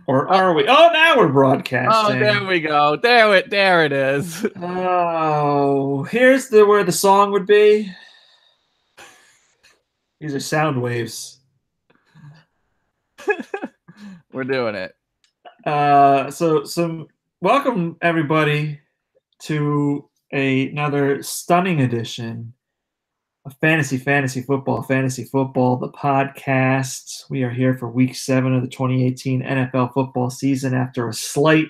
Or are we? Oh, now we're Oh, there broadcasting. we go. There it is. Oh, here's where the song would be. These are sound waves. We're doing it. So welcome everybody to another stunning edition of Fantasy Football, the podcast. We are here for week 7 of the 2018 NFL football season after a slight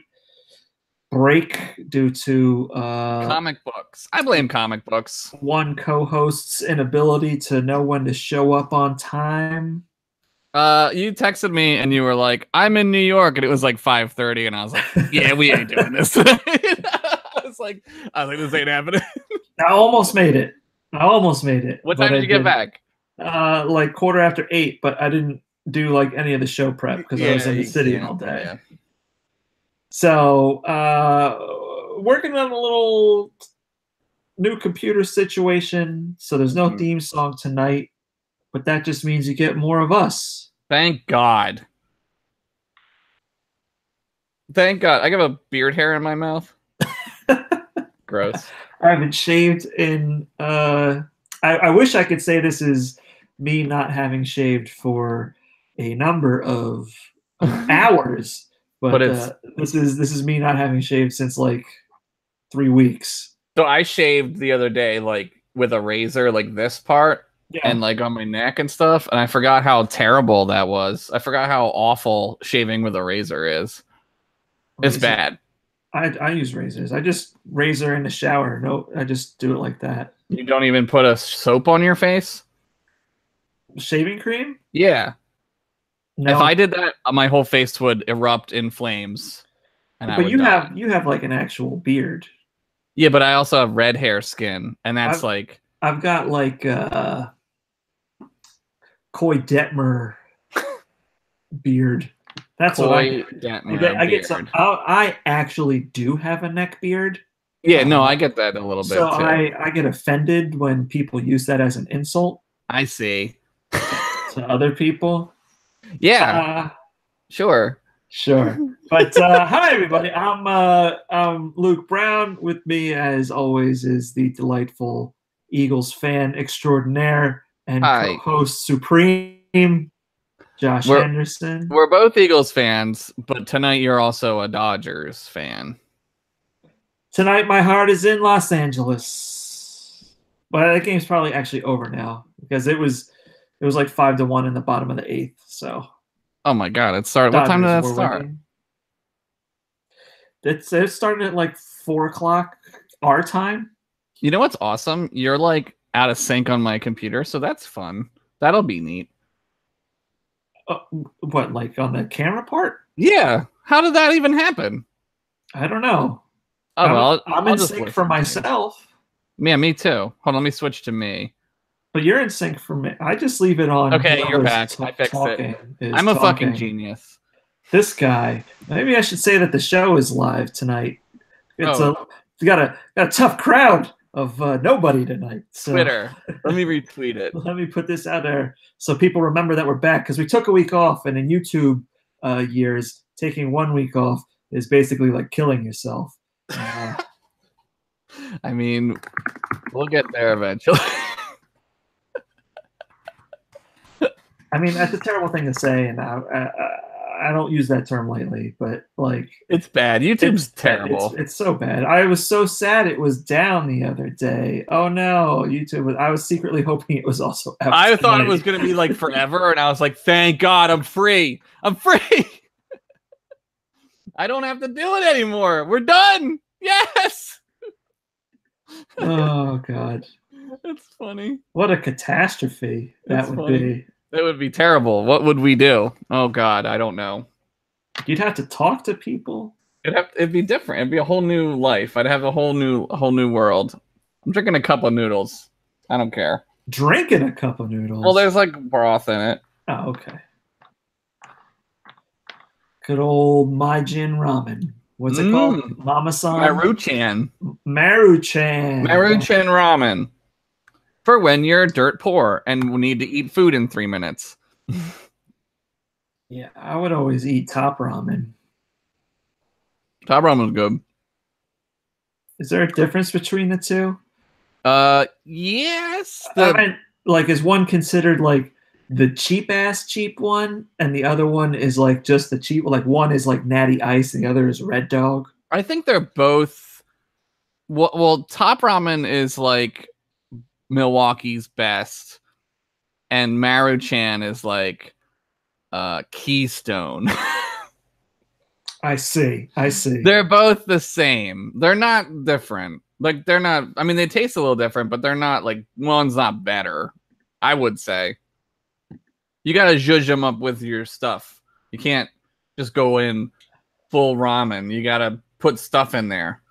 break due to Comic books. I blame comic books. one co-host's inability to know when to show up on time. You texted me and you were like, "I'm in New York," and it was like 5:30, and I was like, "Yeah, we ain't doing this." I was like, "This ain't happening." I almost made it. What time did you get back? Like 8:15, but I didn't do like any of the show prep because I was in the city all day. Yeah. So working on a little new computer situation. So there's no theme song tonight, but that just means you get more of us. Thank God. Thank God. I got a beard hair in my mouth. Gross. I haven't shaved in I wish I could say this is me not having shaved for a number of hours, but this is me not having shaved since like 3 weeks. So I shaved the other day, like with a razor, like this part, Yeah. and like on my neck and stuff, and I forgot how terrible that was. I forgot how awful shaving with a razor is. It's bad. I use razors. I just razor in the shower. No, I just do it like that. You don't even put a soap on your face? Shaving cream? Yeah. No. If I did that, my whole face would erupt in flames. But you have like an actual beard. Yeah, but I also have red hair skin, and that's I've got like Coy Detmer beard. That's what I get. I actually do have a neck beard. Yeah, no, I get that a little bit so too. I get offended when people use that as an insult. I see. To other people. Yeah. Sure. But hi everybody. I'm Luke Brown. With me, as always, is the delightful Eagles fan extraordinaire and co-host supreme, Josh Anderson. We're both Eagles fans, but tonight you're also a Dodgers fan. Tonight my heart is in Los Angeles. But that game's probably actually over now because it was like 5-1 in the bottom of the 8th. So. Oh my God! It started. What time did that start? It started at like 4:00 our time. You know what's awesome? You're like out of sync on my computer, so that's fun. That'll be neat. What, like on the camera part? Yeah. How did that even happen? I don't know. Oh well, I'm in sync for myself. Yeah, me too. Hold on, let me switch to me. But you're in sync for me. I just leave it on. Okay, you're back. I fixed it. I'm a fucking genius. This guy. Maybe I should say that the show is live tonight. It's got a tough crowd of nobody tonight. So. Twitter. Let me retweet it. Let me put this out there so people remember that we're back because we took a week off, and in YouTube years, taking 1 week off is basically like killing yourself. I mean, we'll get there eventually. I mean, that's a terrible thing to say, and I don't use that term lately, but like... It's bad. YouTube's terrible. It's so bad. I was so sad it was down the other day. Oh no, YouTube I was secretly hoping it was also out I thought it was going to be like forever, and I was like, thank God, I'm free. I'm free. I don't have to do it anymore. We're done. Yes. Oh God. That's funny. What a catastrophe that would be. That would be terrible. What would we do? Oh God, I don't know. You'd have to talk to people. It'd be different. It'd be a whole new life. I'd have a whole new world. I'm drinking a cup of noodles. I don't care. Drinking a cup of noodles? Well, there's like broth in it. Oh, okay. Good old Maijin ramen. What's it called? Mama-san? Maruchan. Maruchan ramen. For when you're dirt poor and need to eat food in 3 minutes. Yeah, I would always eat Top Ramen. Top ramen was good. Is there a difference between the two? Yes. I mean, like, is one considered like the cheap one, and the other one is like just the cheap? Like, one is like Natty Ice, and the other is Red Dog. I think they're both. Well, Top Ramen is like Milwaukee's best, and Maruchan is like Keystone. I see. I see. They're both the same. They're not different. Like they're not. I mean, they taste a little different, but they're not like one's not better. I would say you gotta zhuzh them up with your stuff. You can't just go in full ramen. You gotta put stuff in there.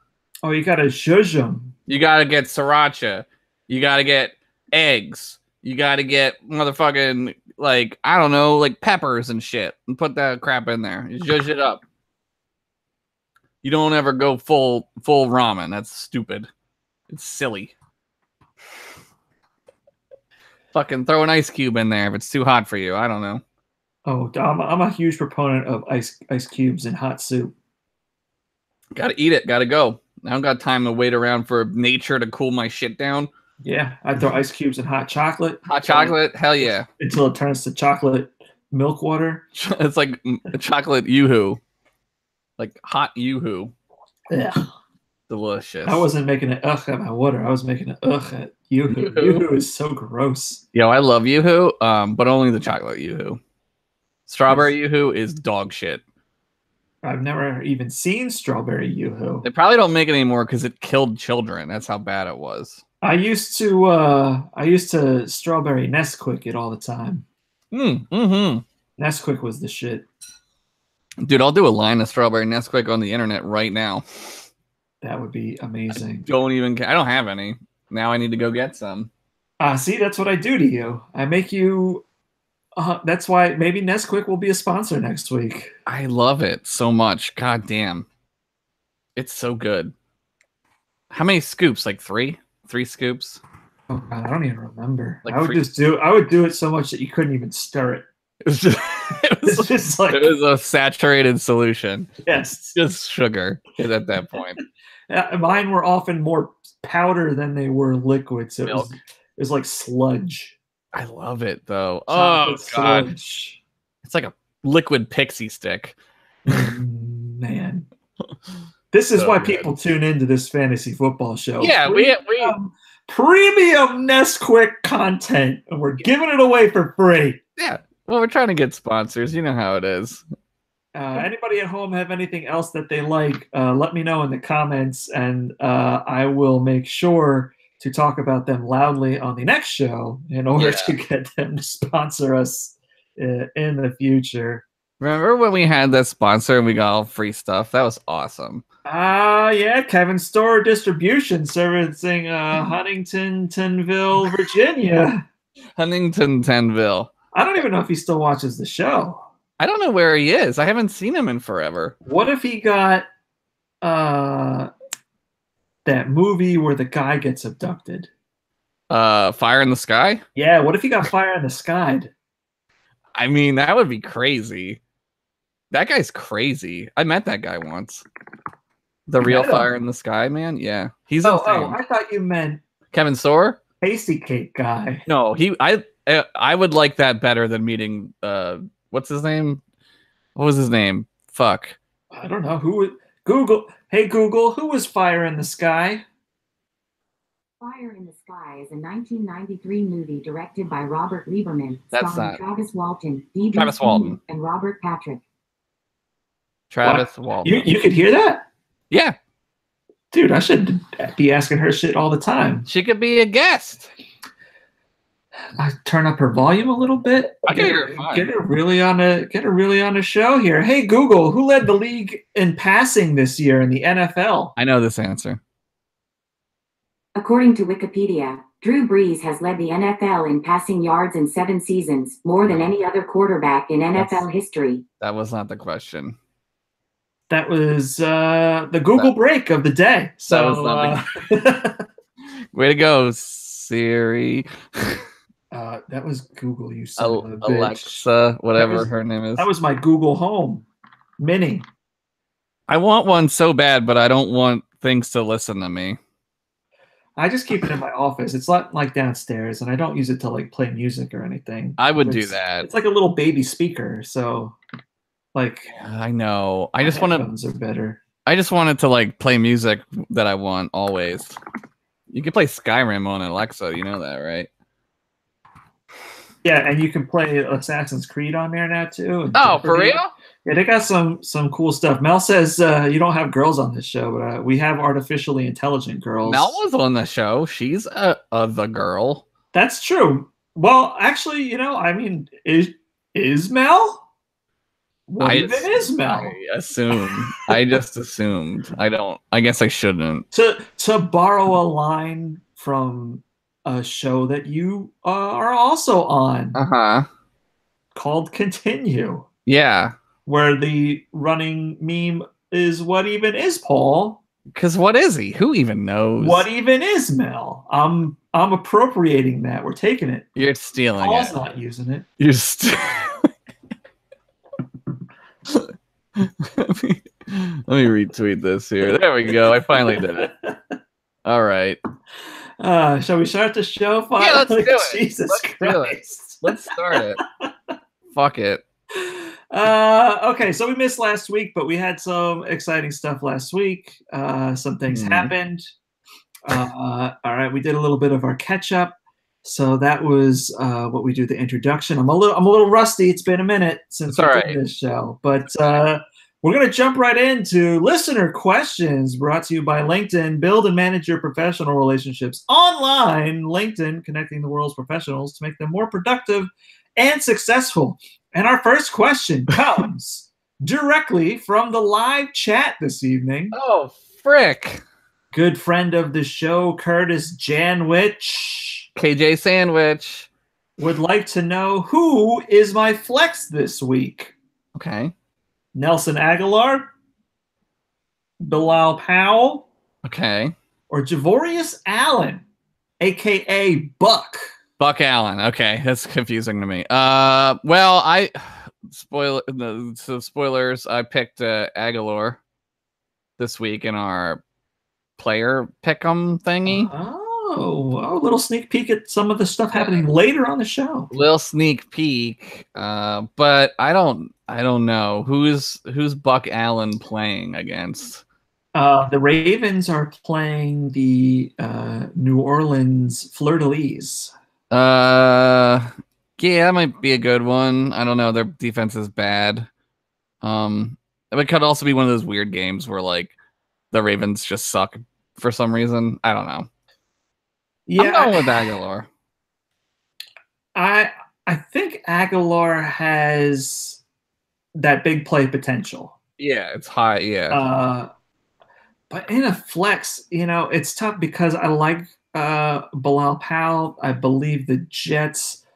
Oh, you gotta zhuzh them. You gotta get sriracha. You gotta get eggs. You gotta get motherfucking like I don't know, like peppers and shit, and put that crap in there. You zhuzh it up. You don't ever go full ramen. That's stupid. It's silly. Fucking throw an ice cube in there if it's too hot for you. I don't know. Oh, I'm a huge proponent of ice cubes in hot soup. Gotta eat it. Gotta go. I don't got time to wait around for nature to cool my shit down. Yeah, I throw ice cubes in hot chocolate. Hot chocolate? Hell yeah. Until it turns to chocolate milk water. It's like chocolate yoo-hoo. Like hot yoo-hoo. Yeah. Delicious. I wasn't making it ugh at my water. I was making it ugh at yoo-hoo. Yoo-hoo is so gross. Yo, I love yoo-hoo, but only the chocolate yoo-hoo. Strawberry yoo-hoo is dog shit. I've never even seen strawberry yoo-hoo. They probably don't make it anymore because it killed children. That's how bad it was. I used to strawberry Nesquik it all the time. Nesquik was the shit. Dude, I'll do a line of strawberry Nesquik on the internet right now. That would be amazing. I don't have any. Now I need to go get some. See, that's what I do to you. I make you. That's why maybe Nesquik will be a sponsor next week. I love it so much. God damn. It's so good. How many scoops? Like 3? 3 scoops? Oh God, I don't even remember. Like I would do it so much that you couldn't even stir it. It was just, it was a saturated solution. Yes. Just sugar at that point. Mine were often more powder than they were liquid, so it was like sludge. I love it though. Chocolate oh god, sludge. It's like a liquid pixie stick. Man, this is so why people tune into this fantasy football show. Yeah, we premium Nesquik content, and we're giving it away for free. Yeah, well, we're trying to get sponsors. You know how it is. Anybody at home have anything else that they like? Let me know in the comments, and I will make sure to talk about them loudly on the next show in order to get them to sponsor us in the future. Remember when we had that sponsor and we got all free stuff? That was awesome. Yeah, Kevin Store Distribution servicing Huntingtonville, Virginia. Huntingtonville. I don't even know if he still watches the show. I don't know where he is. I haven't seen him in forever. What if he got that movie where the guy gets abducted? Fire in the Sky? Yeah, what if he got Fire in the Sky? I mean, that would be crazy. That guy's crazy. I met that guy once. The real Fire in the Sky man? Yeah. He's insane. I thought you meant Kevin Sorr? Pasty Cake guy. No, I would like that better than meeting what's his name? What was his name? Fuck. I don't know. Google. Hey Google, who was Fire in the Sky? Fire in the Sky is a 1993 movie directed by Robert Lieberman, That's starring Travis Walton, Travis Walton, and Robert Patrick. Travis Walton. You could hear that? Yeah. Dude, I should be asking her shit all the time. She could be a guest. I turn up her volume a little bit. Get her really on a show here. Hey Google, who led the league in passing this year in the NFL? I know this answer. According to Wikipedia, Drew Brees has led the NFL in passing yards in 7 seasons, more than any other quarterback in NFL history. That was not the question. That was the Google break of the day. So, way to go, Siri. That was Google, you son of a bitch. Alexa, whatever her name is. That was my Google Home Mini. I want one so bad, but I don't want things to listen to me. I just keep it in my office. It's not like downstairs, and I don't use it to like play music or anything. I would do that. It's like a little baby speaker, so like I know. I just want to. Are better. I just wanted to like play music that I want always. You can play Skyrim on Alexa, you know that, right? Yeah, and you can play Assassin's Creed on there now too. Oh, for real? Yeah, they got some cool stuff. Mel says you don't have girls on this show, but we have artificially intelligent girls. Mel was on the show. She's the girl. That's true. Well, actually, you know, I mean, is Mel? What even is Mel? I just assumed. I guess I shouldn't. To borrow a line from a show that you are also on. Called Continue. Yeah. Where the running meme is, what even is Paul? Because what is he? Who even knows? What even is Mel? I'm appropriating that. We're taking it. You're stealing Paul's it. Not using it. You're let me retweet this here. There we go. I finally did it. All right. Shall we start the show? Finally? Yeah, let's do it. Jesus Christ. Let's start it. Fuck it. Okay, so we missed last week, but we had some exciting stuff last week. Some things happened. All right, we did a little bit of our catch up. So that was what we do, the introduction. I'm a little rusty. It's been a minute since we did this show, but we're gonna jump right into listener questions brought to you by LinkedIn. Build and manage your professional relationships online. LinkedIn, connecting the world's professionals to make them more productive and successful. And our first question comes directly from the live chat this evening. Oh, frick. Good friend of the show, Curtis Janwich. KJ Sandwich. Would like to know who is my flex this week. Okay. Nelson Aguilar, Bilal Powell. Okay. Or Javorius Allen, a.k.a. Buck. Buck Allen. Okay, that's confusing to me. Well, spoilers. I picked Aguilar this week in our player pick'em thingy. Oh, a little sneak peek at some of the stuff happening later on the show. Little sneak peek. But I don't know who's Buck Allen playing against. The Ravens are playing the New Orleans Fleur-de-Lis. Yeah, that might be a good one. I don't know. Their defense is bad. It could also be one of those weird games where like the Ravens just suck for some reason. I don't know. Yeah, I'm going with Aguilar. I think Aguilar has that big play potential. Yeah, it's high. Yeah. But in a flex, you know, it's tough because I like Bilal Powell. I believe the Jets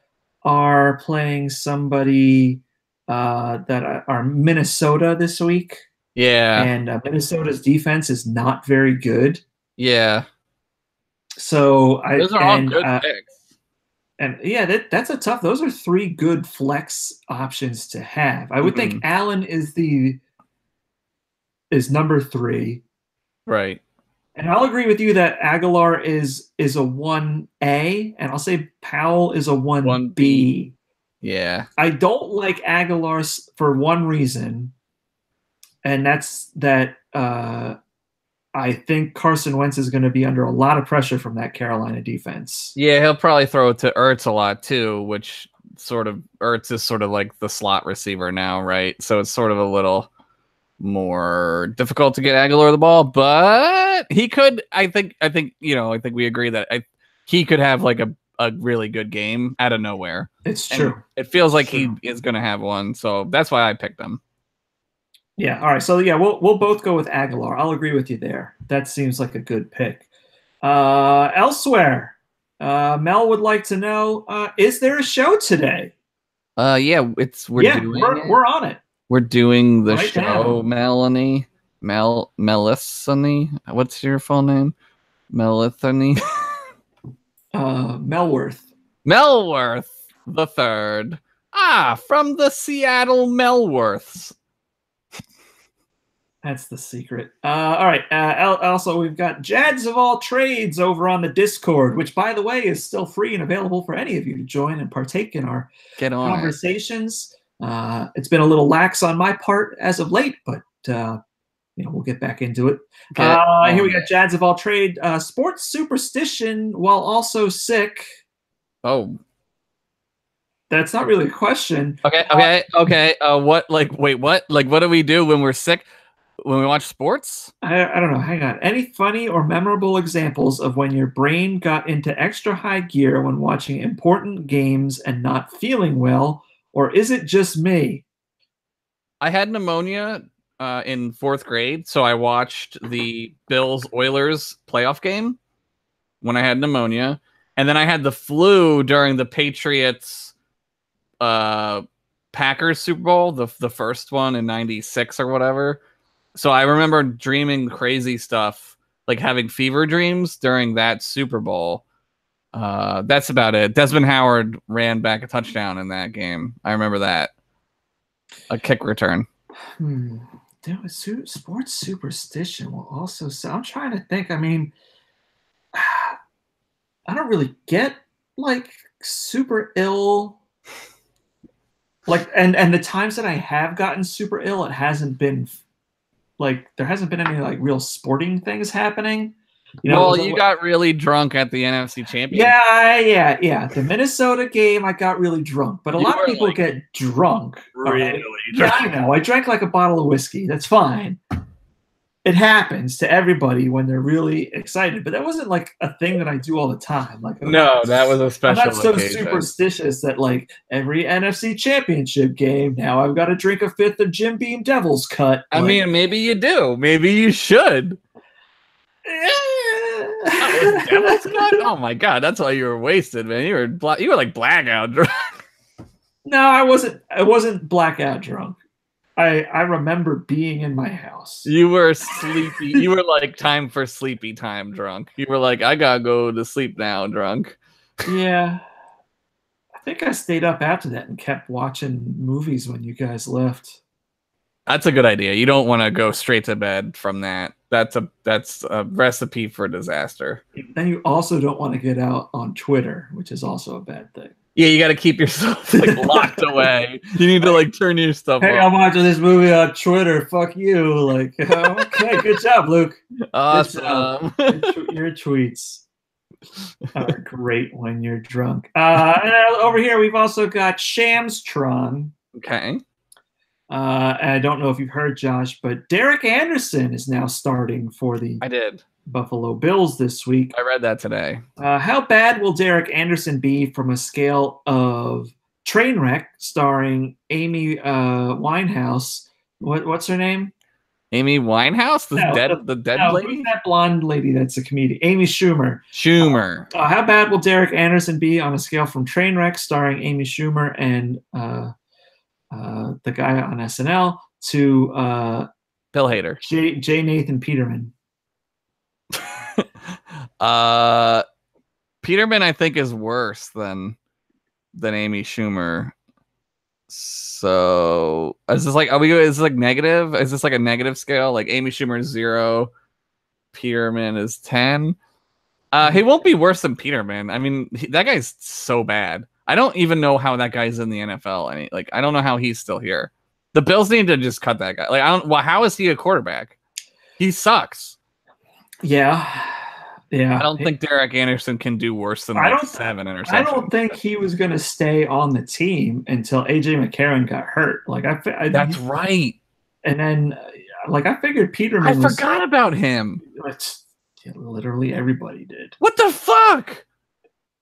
are playing somebody that are Minnesota this week. Yeah. And Minnesota's defense is not very good. Yeah. So those are all good picks. And yeah, that's a tough. Those are three good flex options to have. I would think Allen is number 3. Right. And I'll agree with you that Aguilar is a 1A, and I'll say Powell is a 1B. Yeah. I don't like Aguilar for one reason, and that's that I think Carson Wentz is going to be under a lot of pressure from that Carolina defense. Yeah, he'll probably throw it to Ertz a lot too, which Ertz is sort of like the slot receiver now, right? So it's sort of a little more difficult to get Aguilar the ball, but he could. I think we agree that he could have like a really good game out of nowhere. It's true. It feels like he is going to have one, so that's why I picked him. Yeah. All right. So yeah, we'll both go with Aguilar. I'll agree with you there. That seems like a good pick. Elsewhere, Mel would like to know: is there a show today? Yeah, we're on it. We're doing the right show, down. Melanie. Melissany. What's your full name? Melithany. Melworth. Melworth the third. From the Seattle Melworths. That's the secret. All right. Also, we've got Jads of all trades over on the Discord, which, by the way, is still free and available for any of you to join and partake in our conversations. It's been a little lax on my part as of late, but we'll get back into it. Here we got Jads of all trade. Sports superstition while also sick. Oh. That's not really a question. Okay. What? Wait, what? What do we do when we're sick? When we watch sports? I don't know. Hang on. Any funny or memorable examples of when your brain got into extra high gear when watching important games and not feeling well? Or is it just me? I had pneumonia in 4th grade, so I watched the Bills-Oilers playoff game when I had pneumonia. And then I had the flu during the Patriots Packers Super Bowl, the first one in 96 or whatever. So I remember dreaming crazy stuff, like having fever dreams during that Super Bowl. That's about it. Desmond Howard ran back a touchdown in that game. I remember that. A kick return. Sports superstition will also... So I'm trying to think. I mean, I don't really get, super ill... and the times that I have gotten super ill, it hasn't been there hasn't been any real sporting things happening. You got really drunk at the NFC Championship. Yeah. The Minnesota game, I got really drunk, but a lot of people get drunk. Really drunk. Yeah, I know. I drank a bottle of whiskey. That's fine. It happens to everybody when they're really excited, but that wasn't a thing that I do all the time. That was a special I'm not so occasion. Superstitious that every NFC Championship game, now I've got to drink a 5th of Jim Beam Devil's Cut. I mean, maybe you do. Maybe you should. Devil's Cut? Oh my god, that's why you were wasted, man. You were blackout drunk. No, I wasn't blackout drunk. I remember being in my house. You were sleepy. You were time for sleepy time drunk. You were I gotta go to sleep now drunk. Yeah. I think I stayed up after that and kept watching movies when you guys left. That's a good idea. You don't want to go straight to bed from that. That's a recipe for disaster. Then you also don't want to get out on Twitter, which is also a bad thing. Yeah, you got to keep yourself locked away. You need to turn your stuff off. I'm watching this movie on Twitter. Fuck you. Okay, good job, Luke. Awesome. Your tweets are great when you're drunk. And over here, we've also got Shamstron. Okay. I don't know if you've heard, Josh, but Derek Anderson is now starting for the Buffalo Bills this week. I read that today. How bad will Derek Anderson be from a scale of Trainwreck, starring Amy Winehouse? What's her name? Amy Winehouse? The dead lady? Who's that blonde lady that's a comedian? Amy Schumer. How bad will Derek Anderson be on a scale from Trainwreck, starring Amy Schumer and the guy on SNL, to Bill Hader? J. Nathan Peterman. Peterman, I think, is worse than Amy Schumer. So is this is this negative? Is this a negative scale? Amy Schumer is 0, Peterman is 10. He won't be worse than Peterman. I mean, that guy's so bad. I don't even know how that guy's in the NFL. I don't know how he's still here. The Bills need to just cut that guy. How is he a quarterback? He sucks. Yeah. I don't think Derek Anderson can do worse than 7 interceptions. I don't think he was going to stay on the team until AJ McCarron got hurt. That's right. And then, I figured Peterman. I forgot about him. Literally everybody did. What the fuck?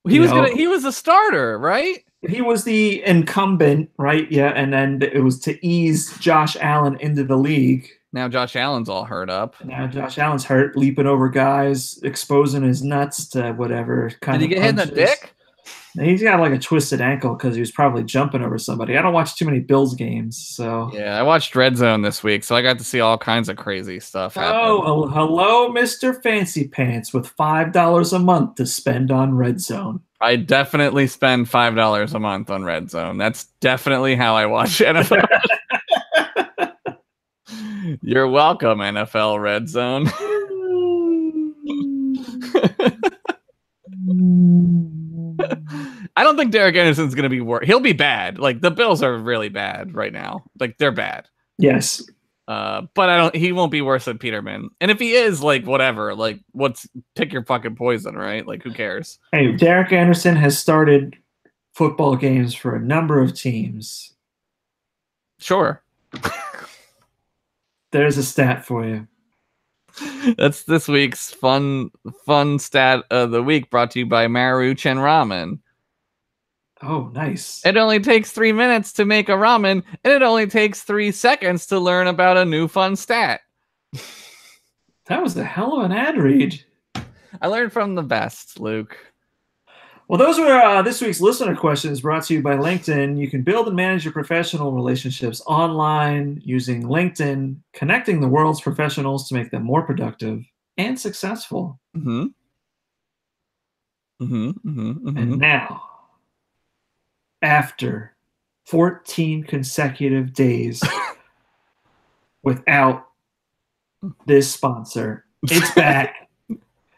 He was a starter, right? He was the incumbent, right? Yeah, and then it was to ease Josh Allen into the league. Now Josh Allen's all hurt up. Now Josh Allen's hurt, leaping over guys, exposing his nuts to whatever kind of. Did he get hit in the dick? He's got a twisted ankle because he was probably jumping over somebody. I don't watch too many Bills games, so. Yeah, I watched Red Zone this week, so I got to see all kinds of crazy stuff happen. Oh, hello, Mr. Fancy Pants, with $5 a month to spend on Red Zone. I definitely spend $5 a month on Red Zone. That's definitely how I watch NFL. You're welcome, NFL Red Zone. I don't think Derek Anderson's going to be worse. He'll be bad. Like, the Bills are really bad right now. Like, they're bad. Yes. But he won't be worse than Peterman. And if he is, like, whatever, like, pick your fucking poison, right? Like, who cares? Hey, Derek Anderson has started football games for a number of teams. Sure. There's a stat for you. That's this week's fun stat of the week, brought to you by Maruchan Ramen. Oh, nice. It only takes 3 minutes to make a ramen, and it only takes 3 seconds to learn about a new fun stat. That was a hell of an ad read. I learned from the best, Luke. Well, those were this week's listener questions brought to you by LinkedIn. You can build and manage your professional relationships online using LinkedIn, connecting the world's professionals to make them more productive and successful. Mm-hmm. Mm-hmm. Mm-hmm. Mm-hmm. And now, after 14 consecutive days without this sponsor, it's back.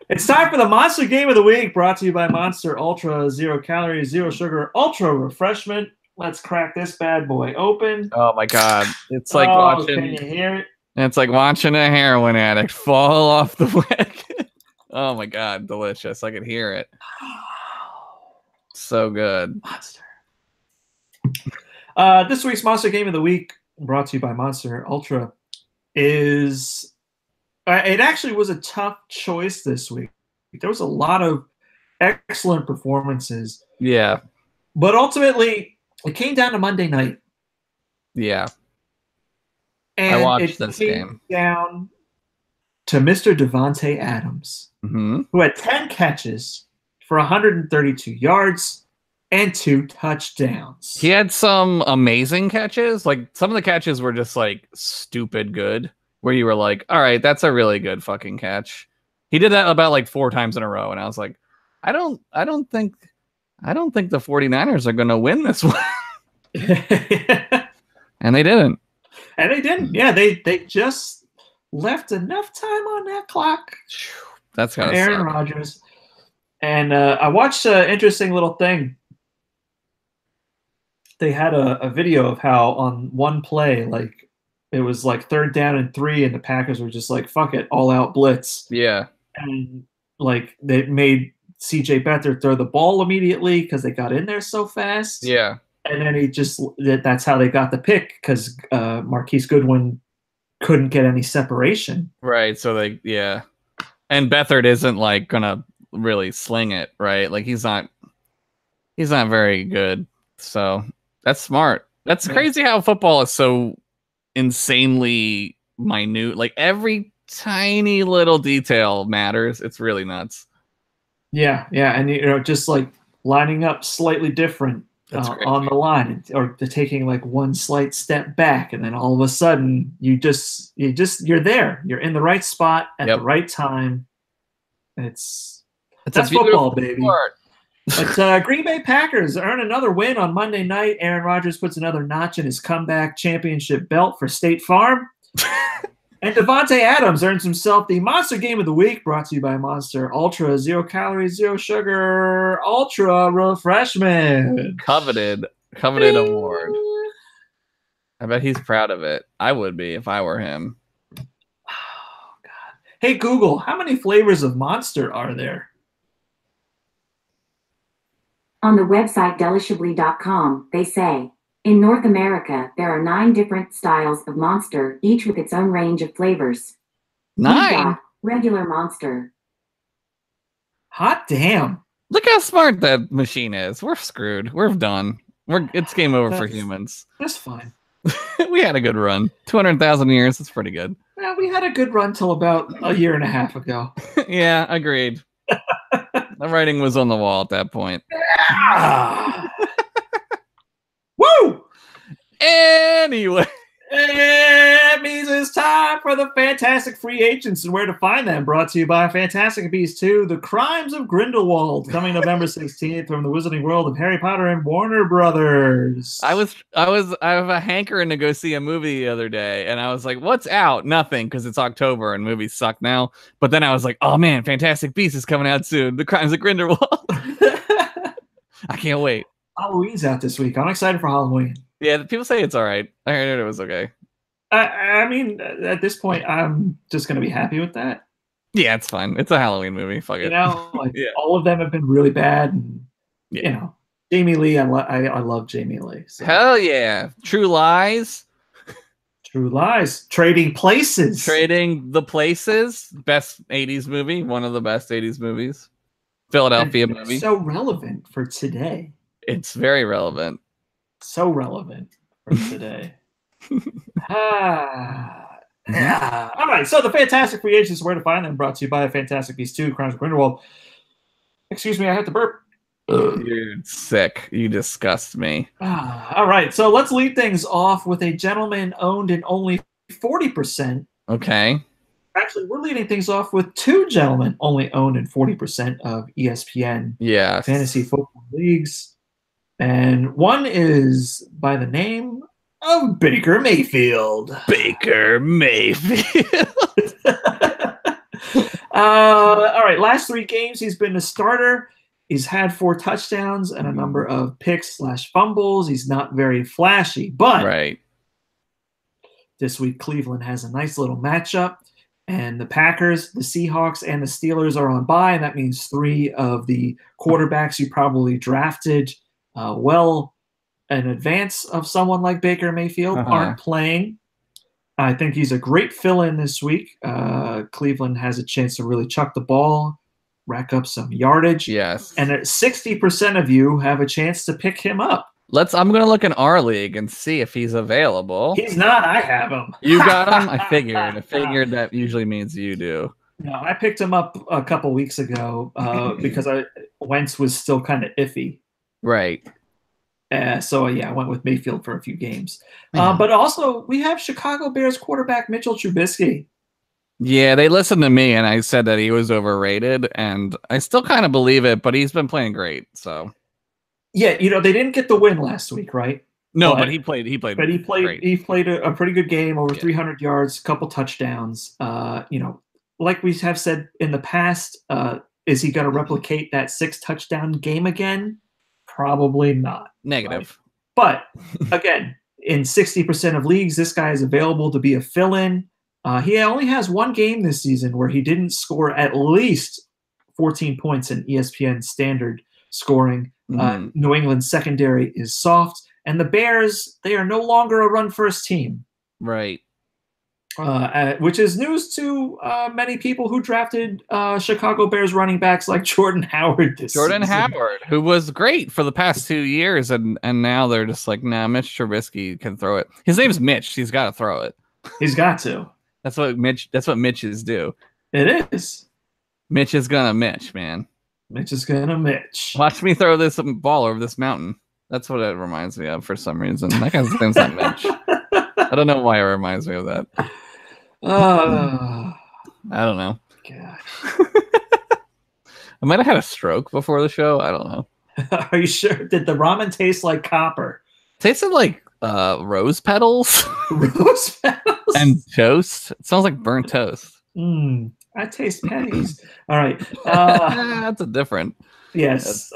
It's time for the Monster Game of the Week, brought to you by Monster Ultra, 0 calories, 0 sugar, ultra refreshment. Let's crack this bad boy open. Oh my God. It's like watching. Can you hear it? It's like watching a heroin addict fall off the wagon. Oh my God, delicious. I could hear it. So good. Monster. This week's Monster Game of the Week, brought to you by Monster Ultra, is... it actually was a tough choice this week. There was a lot of excellent performances. Yeah. But ultimately, it came down to Monday night. Yeah. And I watched this game. Down to Mr. Davante Adams, mm-hmm. who had 10 catches for 132 yards and 2 touchdowns. He had some amazing catches. Like, some of the catches were just, like, stupid good, where you were like, all right, that's a really good fucking catch. He did that about, like, 4 times in a row, and I was like, I don't think the 49ers are going to win this one. And they didn't. And they didn't. Yeah, they just left enough time on that clock. That's kind of Aaron Rodgers. And I watched an interesting little thing. They had a video of how on one play, like, it was like 3rd down and 3, and the Packers were just like, fuck it, all out blitz. Yeah. And like they made CJ Beathard throw the ball immediately because they got in there so fast. Yeah. And then that's how they got the pick, because Marquise Goodwin couldn't get any separation. Right. So yeah. And Beathard isn't like gonna really sling it, right? Like he's not very good. So that's smart. That's crazy how football is so insanely minute. Like every tiny little detail matters. It's really nuts. Yeah. And just like lining up slightly different on the line, or taking like one slight step back, and then all of a sudden you're there. You're in the right spot at the right time. That's football, baby. But Green Bay Packers earn another win on Monday night. Aaron Rodgers puts another notch in his comeback championship belt for State Farm. And Davante Adams earns himself the Monster Game of the Week, brought to you by Monster Ultra, 0 calories, 0 sugar, ultra refreshment. Coveted award. I bet he's proud of it. I would be if I were him. Oh, God. Hey, Google, how many flavors of Monster are there? On the website delishably.com, they say, in North America, there are 9 different styles of Monster, each with its own range of flavors. 9? Regular Monster. Hot damn. Look how smart that machine is. We're screwed. We're done. It's game over for humans. That's fine. We had a good run. 200,000 years. That's pretty good. Yeah, we had a good run till about a year and a half ago. Yeah, agreed. The writing was on the wall at that point. Yeah. Woo! Anyway. It means it's time time for the Fantastic Free Agents and where to find them. Brought to you by Fantastic Beasts 2, The Crimes of Grindelwald, coming November 16th from the Wizarding World of Harry Potter and Warner Brothers. I have a hankering to go see a movie the other day, and I was like, "What's out? Nothing," because it's October and movies suck now. But then I was like, "Oh man, Fantastic Beasts is coming out soon. The Crimes of Grindelwald." I can't wait. Halloween's out this week. I'm excited for Halloween. Yeah, people say it's all right. I heard it was okay. I mean, at this point, I'm just going to be happy with that. Yeah, it's fine. It's a Halloween movie. Fuck it. You know, like Yeah. all of them have been really bad. And, Yeah. you know, Jamie Lee, I love Jamie Lee. So. Hell yeah. True Lies. True Lies. Trading Places. Trading the Places. Best 80s movie. One of the best 80s movies. Philadelphia And movie. So relevant for today. It's very relevant. So relevant for today. Yeah. All right. So the Fantastic Free Agents, where to find them, brought to you by Fantastic Beasts 2, Crimes of Grindelwald. Excuse me, I had to burp. You're sick. You disgust me. All right. So let's lead things off with a gentleman owned in only 40%. Okay. Actually, we're leading things off with two gentlemen only owned in 40% of ESPN Yeah. fantasy football leagues. And one is by the name of Baker Mayfield. Baker Mayfield. All right, last 3 games he's been a starter. He's had 4 touchdowns and a number of picks/fumbles. He's not very flashy, but Right. this week Cleveland has a nice little matchup, and the Packers, the Seahawks, and the Steelers are on bye, and that means 3 of the quarterbacks you probably drafted well in advance of someone like Baker Mayfield aren't playing. I think he's a great fill-in this week. Cleveland has a chance to really chuck the ball, rack up some yardage. Yes. And 60% of you have a chance to pick him up. I'm gonna look in our league and see if he's available. He's not. I have him. You got him? I figured that usually means you do. No, I picked him up a couple weeks ago because Wentz was still kind of iffy. Right. So, I went with Mayfield for a few games. But also, we have Chicago Bears quarterback Mitchell Trubisky. Yeah, they listened to me, and I said that he was overrated, and I still kind of believe it, but he's been playing great, so. Yeah, they didn't get the win last week, right? No, but he played. But he played. Great. He played a pretty good game, over 300 yards, couple touchdowns. Like we have said in the past, is he going to replicate that 6 touchdown game again? Probably not. Negative. Right? But again, in 60% of leagues, this guy is available to be a fill-in. He only has 1 game this season where he didn't score at least 14 points in ESPN standard scoring. New England's secondary is soft, and the Bears, they are no longer a run-first team. Right. Which is news to many people who drafted Chicago Bears running backs like Jordan Howard this season. Howard, who was great for the past 2 years, and now they're just like, nah, Mitch Trubisky can throw it. His name's Mitch. He's got to throw it. He's got to. That's what Mitches do. It is. Mitch is gonna Mitch, man. Mitch is gonna Mitch. Watch me throw this ball over this mountain. That's what it reminds me of for some reason. That guy's name's not Mitch. I don't know why it reminds me of that. I don't know. Gosh. I might have had a stroke before the show. I don't know. Are you sure? Did the ramen taste like copper? Tasted like rose petals. Rose petals? And toast. It smells like burnt toast. I taste pennies. All right. That's a different. Yes.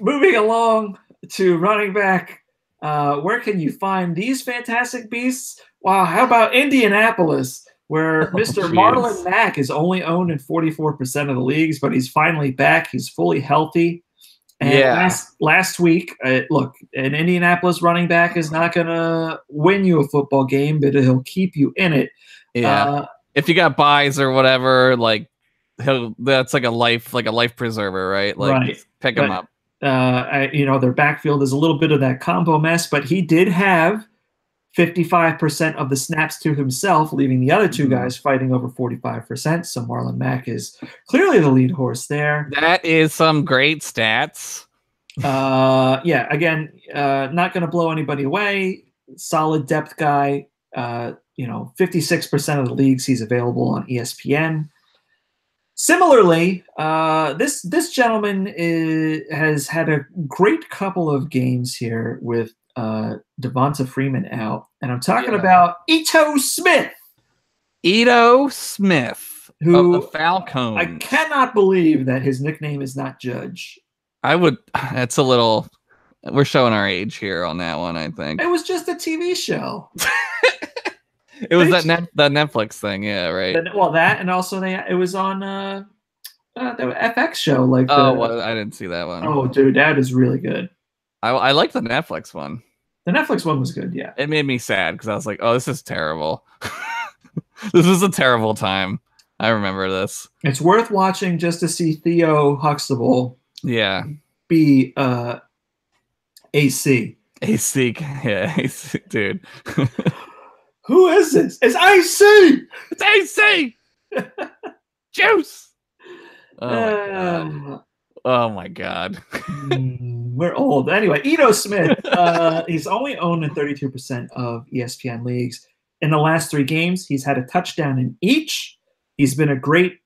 Moving along to running back. Where can you find these fantastic beasts? Wow, how about Indianapolis, where Mr. Marlon Mack is only owned in 44% of the leagues, but he's finally back. He's fully healthy. And last week, look, an Indianapolis running back is not going to win you a football game, but he'll keep you in it. Yeah. If you got buys or whatever, like that's like a life preserver, right? Like right. Pick him up. Their backfield is a little bit of that combo mess, but he did have 55% of the snaps to himself, leaving the other 2 guys fighting over 45%. So Marlon Mack is clearly the lead horse there. That is some great stats. Again, not going to blow anybody away. Solid depth guy. 56% of the leagues he's available on ESPN. Similarly, this gentleman has had a great couple of games here with Devonta Freeman out, and I'm talking about Ito Smith. Ito Smith, who of the Falcons. I cannot believe that his nickname is not Judge. That's a little. We're showing our age here on that one, I think. It was just a TV show. It was that Netflix thing, yeah, right. That and also it was on the FX show. I didn't see that one. Oh, dude, that is really good. I liked the Netflix one. The Netflix one was good, yeah. It made me sad because I was like, oh, this is terrible. This is a terrible time. I remember this. It's worth watching just to see Theo Huxtable. Yeah. Be AC. AC, yeah, AC, dude. Who is this? It's AC! It's AC! Juice! Oh my god. We're old. Anyway, Ito Smith, he's only owned in 32% of ESPN leagues. In the last 3 games, he's had a touchdown in each. He's been a great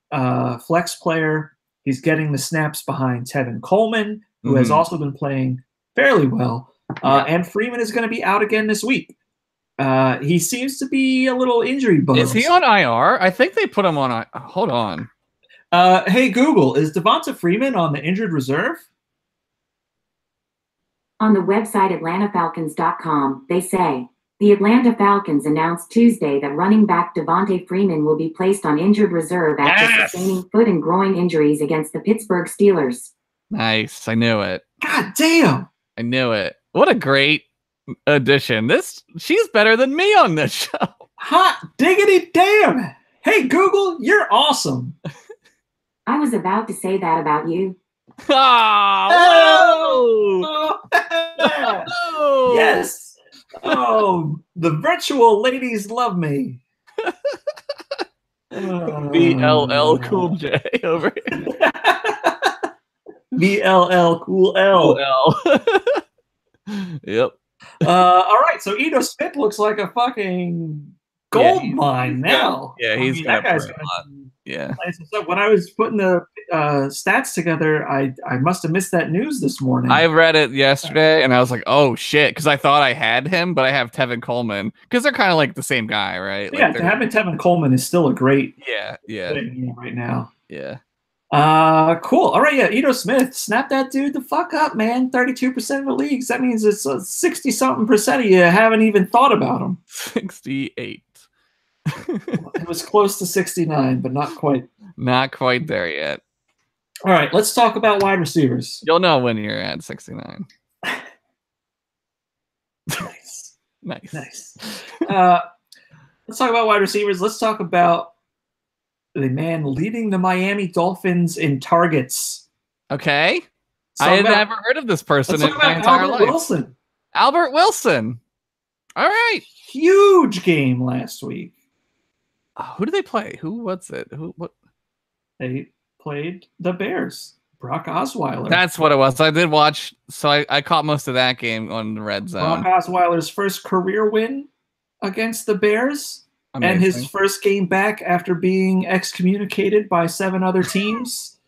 flex player. He's getting the snaps behind Tevin Coleman, who has also been playing fairly well. And Freeman is going to be out again this week. He seems to be a little injury bugged. Is he on IR? I think they put him on. Hold on. Hey, Google, is Devonta Freeman on the injured reserve? On the website AtlantaFalcons.com, they say, the Atlanta Falcons announced Tuesday that running back Devonta Freeman will be placed on injured reserve after sustaining foot and groin injuries against the Pittsburgh Steelers. Nice. I knew it. God damn. I knew it. What a great addition. She's better than me on this show. Hot diggity damn. Hey, Google, you're awesome. I was about to say that about you. Oh, Yes. Oh, the virtual ladies love me. BLL Cool J over here. BLL Cool L. Yep. All right, so Ito Smith looks like a fucking gold mine now. He's that guy's gonna. Yeah. So when I was putting the stats together, I must have missed that news this morning. I read it yesterday, and I was like, "Oh shit!" Because I thought I had him, but I have Tevin Coleman because they're kind of like the same guy, right? Yeah, having Tevin Coleman is still a great thing right now. Yeah. Cool. All right, yeah, Ito Smith, snap that dude the fuck up, man. 32% of the leagues. That means it's 60-something% of you haven't even thought about him. 68. It was close to 69, but not quite. Not quite there yet. All right, let's talk about wide receivers. You'll know when you're at 69. Nice. Let's talk about wide receivers. Let's talk about the man leading the Miami Dolphins in targets. Okay. I had never heard of this person in my entire life. Wilson. Albert Wilson. All right. Huge game last week. Who did they play? Who was it? What? They played the Bears. Brock Osweiler. That's what it was. I did watch, so I caught most of that game on the red zone. Brock Osweiler's first career win against the Bears. Amazing. And his first game back after being excommunicated by 7 other teams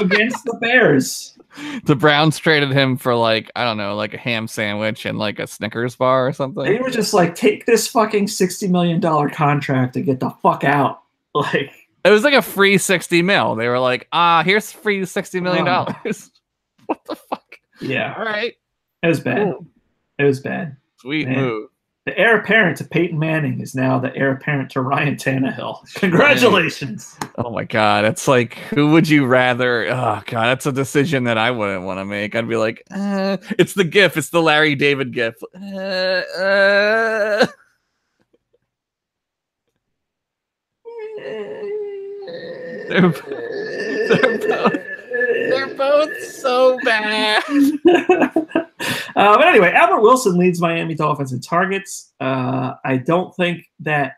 against the Bears. The Browns traded him for like a ham sandwich and like a Snickers bar or something. They were just like, take this fucking $60 million contract and get the fuck out. Like, it was like a free 60 mil. They were like, here's free $60 million. What the fuck? Yeah. All right. It was bad. Ooh. It was bad. Sweet move. The heir apparent to Peyton Manning is now the heir apparent to Ryan Tannehill. Congratulations. Oh my God. It's like, who would you rather? Oh God, that's a decision that I wouldn't want to make. I'd be like, it's the GIF. It's the Larry David GIF. They're both so bad. But anyway, Albert Wilson leads Miami Dolphins in targets. I don't think that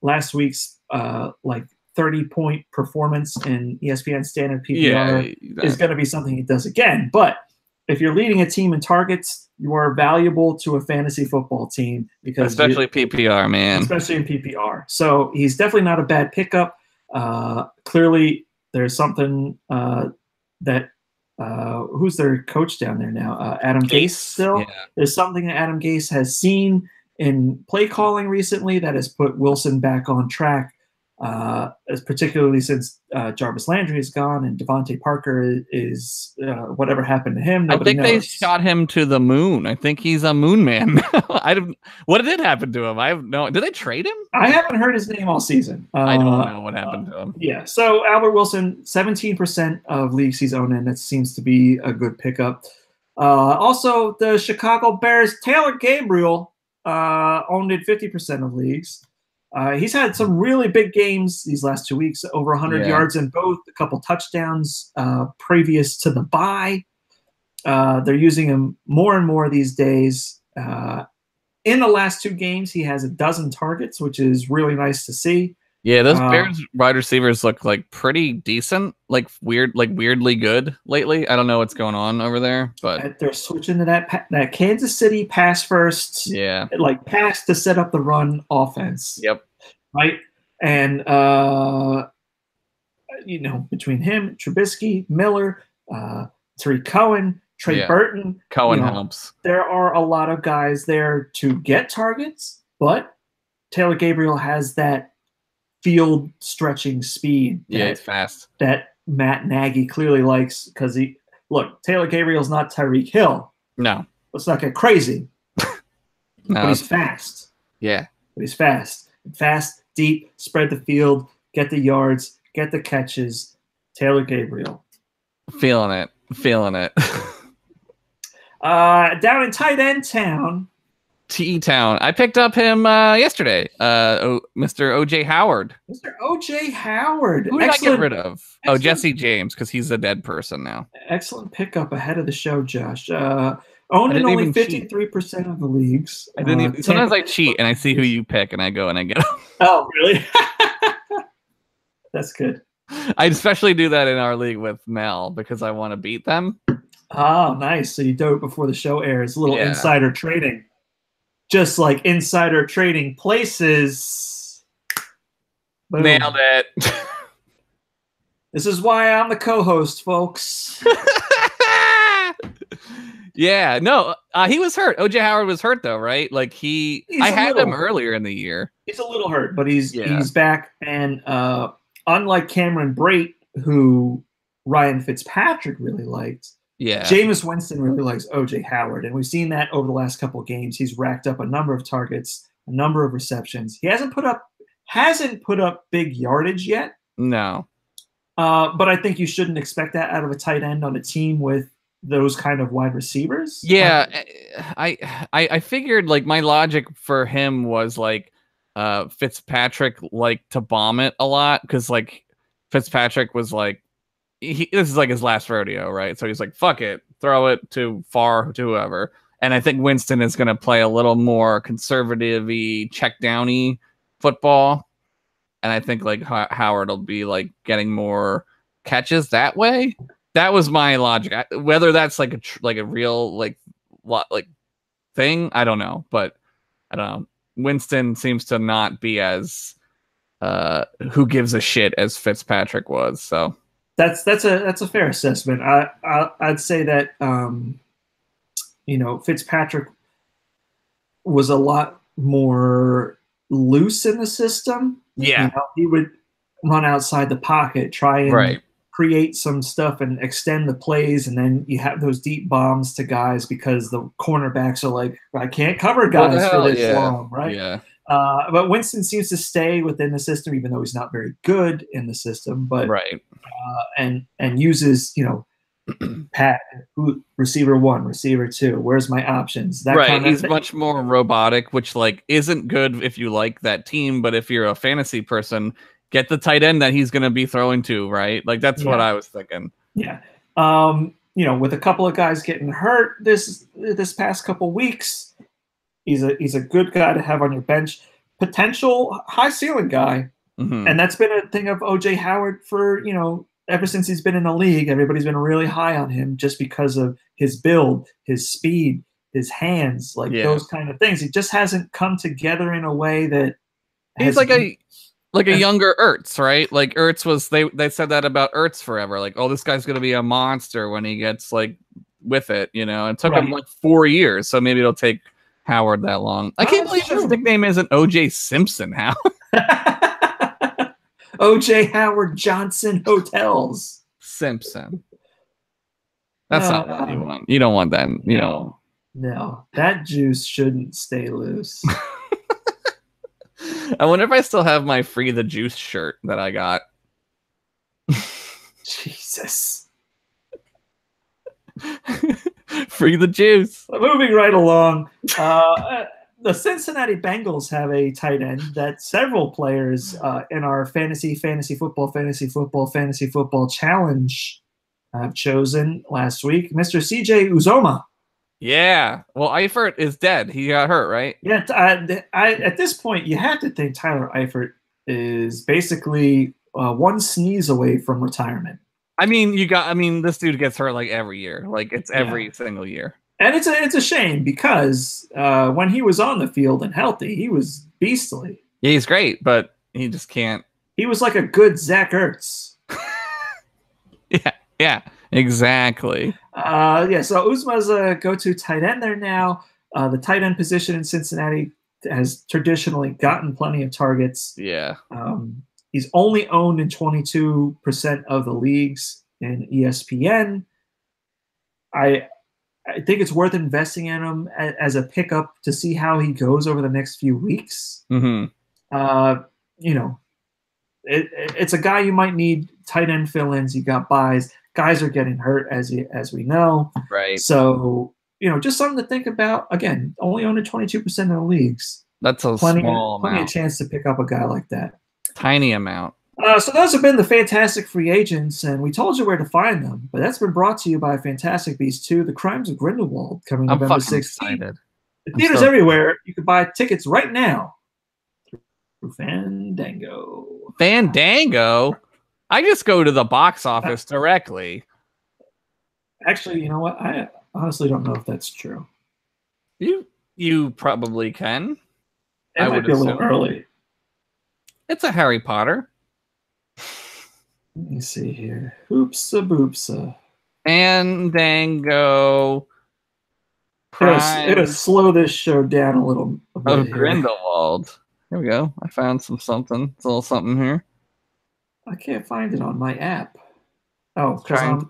last week's 30-point performance in ESPN standard PPR is going to be something he does again. But if you're leading a team in targets, you are valuable to a fantasy football team because especially PPR, man. Especially in PPR. So he's definitely not a bad pickup. Clearly, there's something that who's their coach down there now? Adam Gase still. Yeah. There's something that Adam Gase has seen in play calling recently that has put Wilson back on track, as particularly since Jarvis Landry is gone and Devontae Parker is whatever happened to him. Nobody knows. They shot him to the moon. I think he's a moon man. What did happen to him? I have no. Did they trade him? I haven't heard his name all season. I don't know what happened to him. Yeah. So Albert Wilson, 17% of leagues he's owned in. That seems to be a good pickup. Also, the Chicago Bears, Taylor Gabriel, owned in 50% of leagues. He's had some really big games these last 2 weeks, over 100 yards in both, a couple touchdowns previous to the bye. They're using him more and more these days. In the last 2 games, he has 12 targets, which is really nice to see. Yeah, those Bears wide receivers look like pretty decent, like weirdly good lately. I don't know what's going on over there, but they're switching to that Kansas City pass first, like pass to set up the run offense. Yep. Right, and between him, Trubisky, Miller, Tariq Cohen, Trey Burton, Cohen helps. There are a lot of guys there to get targets, but Taylor Gabriel has that field stretching speed. It's fast. That Matt Nagy clearly likes because Taylor Gabriel's not Tyreek Hill. No. Let's not get crazy. No. But he's fast. Yeah. But he's fast. Fast, deep, spread the field, get the yards, get the catches. Taylor Gabriel. Feeling it. Down in tight end town. T-Town. I picked up him yesterday. Mr. O.J. Howard. Mr. O.J. Howard. Who did I get rid of? Oh, Jesse James, because he's a dead person now. Excellent pickup ahead of the show, Josh. Owned in only 53% of the leagues. I didn't even, sometimes I cheat and I see who you pick and I go and I get them. Oh, really? That's good. I especially do that in our league with Mel because I want to beat them. Oh, nice. So you do it before the show airs. A little insider trading. Just like insider trading places. Boom. Nailed it. This is why I'm the co-host, folks. Yeah, no, he was hurt. OJ Howard was hurt though, right? Like I had him earlier in the year. He's a little hurt, but he's back. And unlike Cameron Brate, who Ryan Fitzpatrick really liked, Jameis Winston really likes OJ Howard, and we've seen that over the last couple of games. He's racked up a number of targets, a number of receptions. He hasn't put up big yardage yet. No, but I think you shouldn't expect that out of a tight end on a team with those kind of wide receivers. Yeah, I figured like my logic for him was like Fitzpatrick like to bomb it a lot because like Fitzpatrick was like this is like his last rodeo, right? So he's like, fuck it, throw it too far to whoever. And I think Winston is going to play a little more conservative-y, check-downy football. And I think like Howard will be like getting more catches that way. That was my logic. Whether that's like a real like thing, I don't know. But I don't know. Winston seems to not be as who gives a shit as Fitzpatrick was. So that's a fair assessment. I'd say that Fitzpatrick was a lot more loose in the system. Yeah, he would run outside the pocket, try and create some stuff and extend the plays, and then you have those deep bombs to guys because the cornerbacks are like, I can't cover guys for this long, right? Yeah. But Winston seems to stay within the system, even though he's not very good in the system. But and uses Pat, receiver 1, receiver 2. Where's my options? That kind of he's thing. Much more robotic, which like isn't good if you like that team, but if you're a fantasy person, get the tight end that he's going to be throwing to, right? Like that's what I was thinking. Yeah. With a couple of guys getting hurt this past couple weeks, he's a good guy to have on your bench. Potential high ceiling guy. Mm-hmm. And that's been a thing of OJ Howard for, ever since he's been in the league, everybody's been really high on him just because of his build, his speed, his hands, like those kind of things. He just hasn't come together in a way that he's like a younger Ertz, right? Like Ertz was, they said that about Ertz forever. Like, oh, this guy's gonna be a monster when he gets like with it, you know. It took him like 4 years, so maybe it'll take Howard that long. I can't believe his nickname isn't O.J. Simpson. How? O.J. Howard Johnson Hotels Simpson. That's not what you want. You don't want that. You know. No, that juice shouldn't stay loose. I wonder if I still have my Free the Juice shirt that I got. Jesus. Free the juice. Moving right along. The Cincinnati Bengals have a tight end that several players in our fantasy football challenge have chosen last week. Mr. CJ Uzoma. Yeah. Well, Eifert is dead. He got hurt, right? Yeah. At this point, you have to think Tyler Eifert is basically one sneeze away from retirement. I mean, this dude gets hurt like every year. Like it's every single year. And it's a shame because when he was on the field and healthy, he was beastly. Yeah, he's great, but he just can't. He was like a good Zach Ertz. Yeah, exactly. So Uzma's a go-to tight end there now. The tight end position in Cincinnati has traditionally gotten plenty of targets. Yeah. He's only owned in 22% of the leagues in ESPN. I think it's worth investing in him as a pickup to see how he goes over the next few weeks. Mm-hmm. It's a guy you might need tight end fill-ins. You got buys. Guys are getting hurt as we know. Right. So, just something to think about. Again, only owned in 22% of the leagues. That's a plenty small of chance to pick up a guy like that. Tiny amount. So those have been the fantastic free agents, and we told you where to find them. But that's been brought to you by Fantastic Beasts 2, The Crimes of Grindelwald, coming November 16th. The theaters everywhere. You can buy tickets right now through Fandango. Fandango? I just go to the box office directly. Actually, you know what? I honestly don't know if that's true. You probably can. It might be a little early. It's a Harry Potter. Let me see here. Hoopsa boopsa. Fandango. It'll slow this show down a little bit. Of Grindelwald. Here we go. I found something. It's a little something here. I can't find it on my app. Oh, because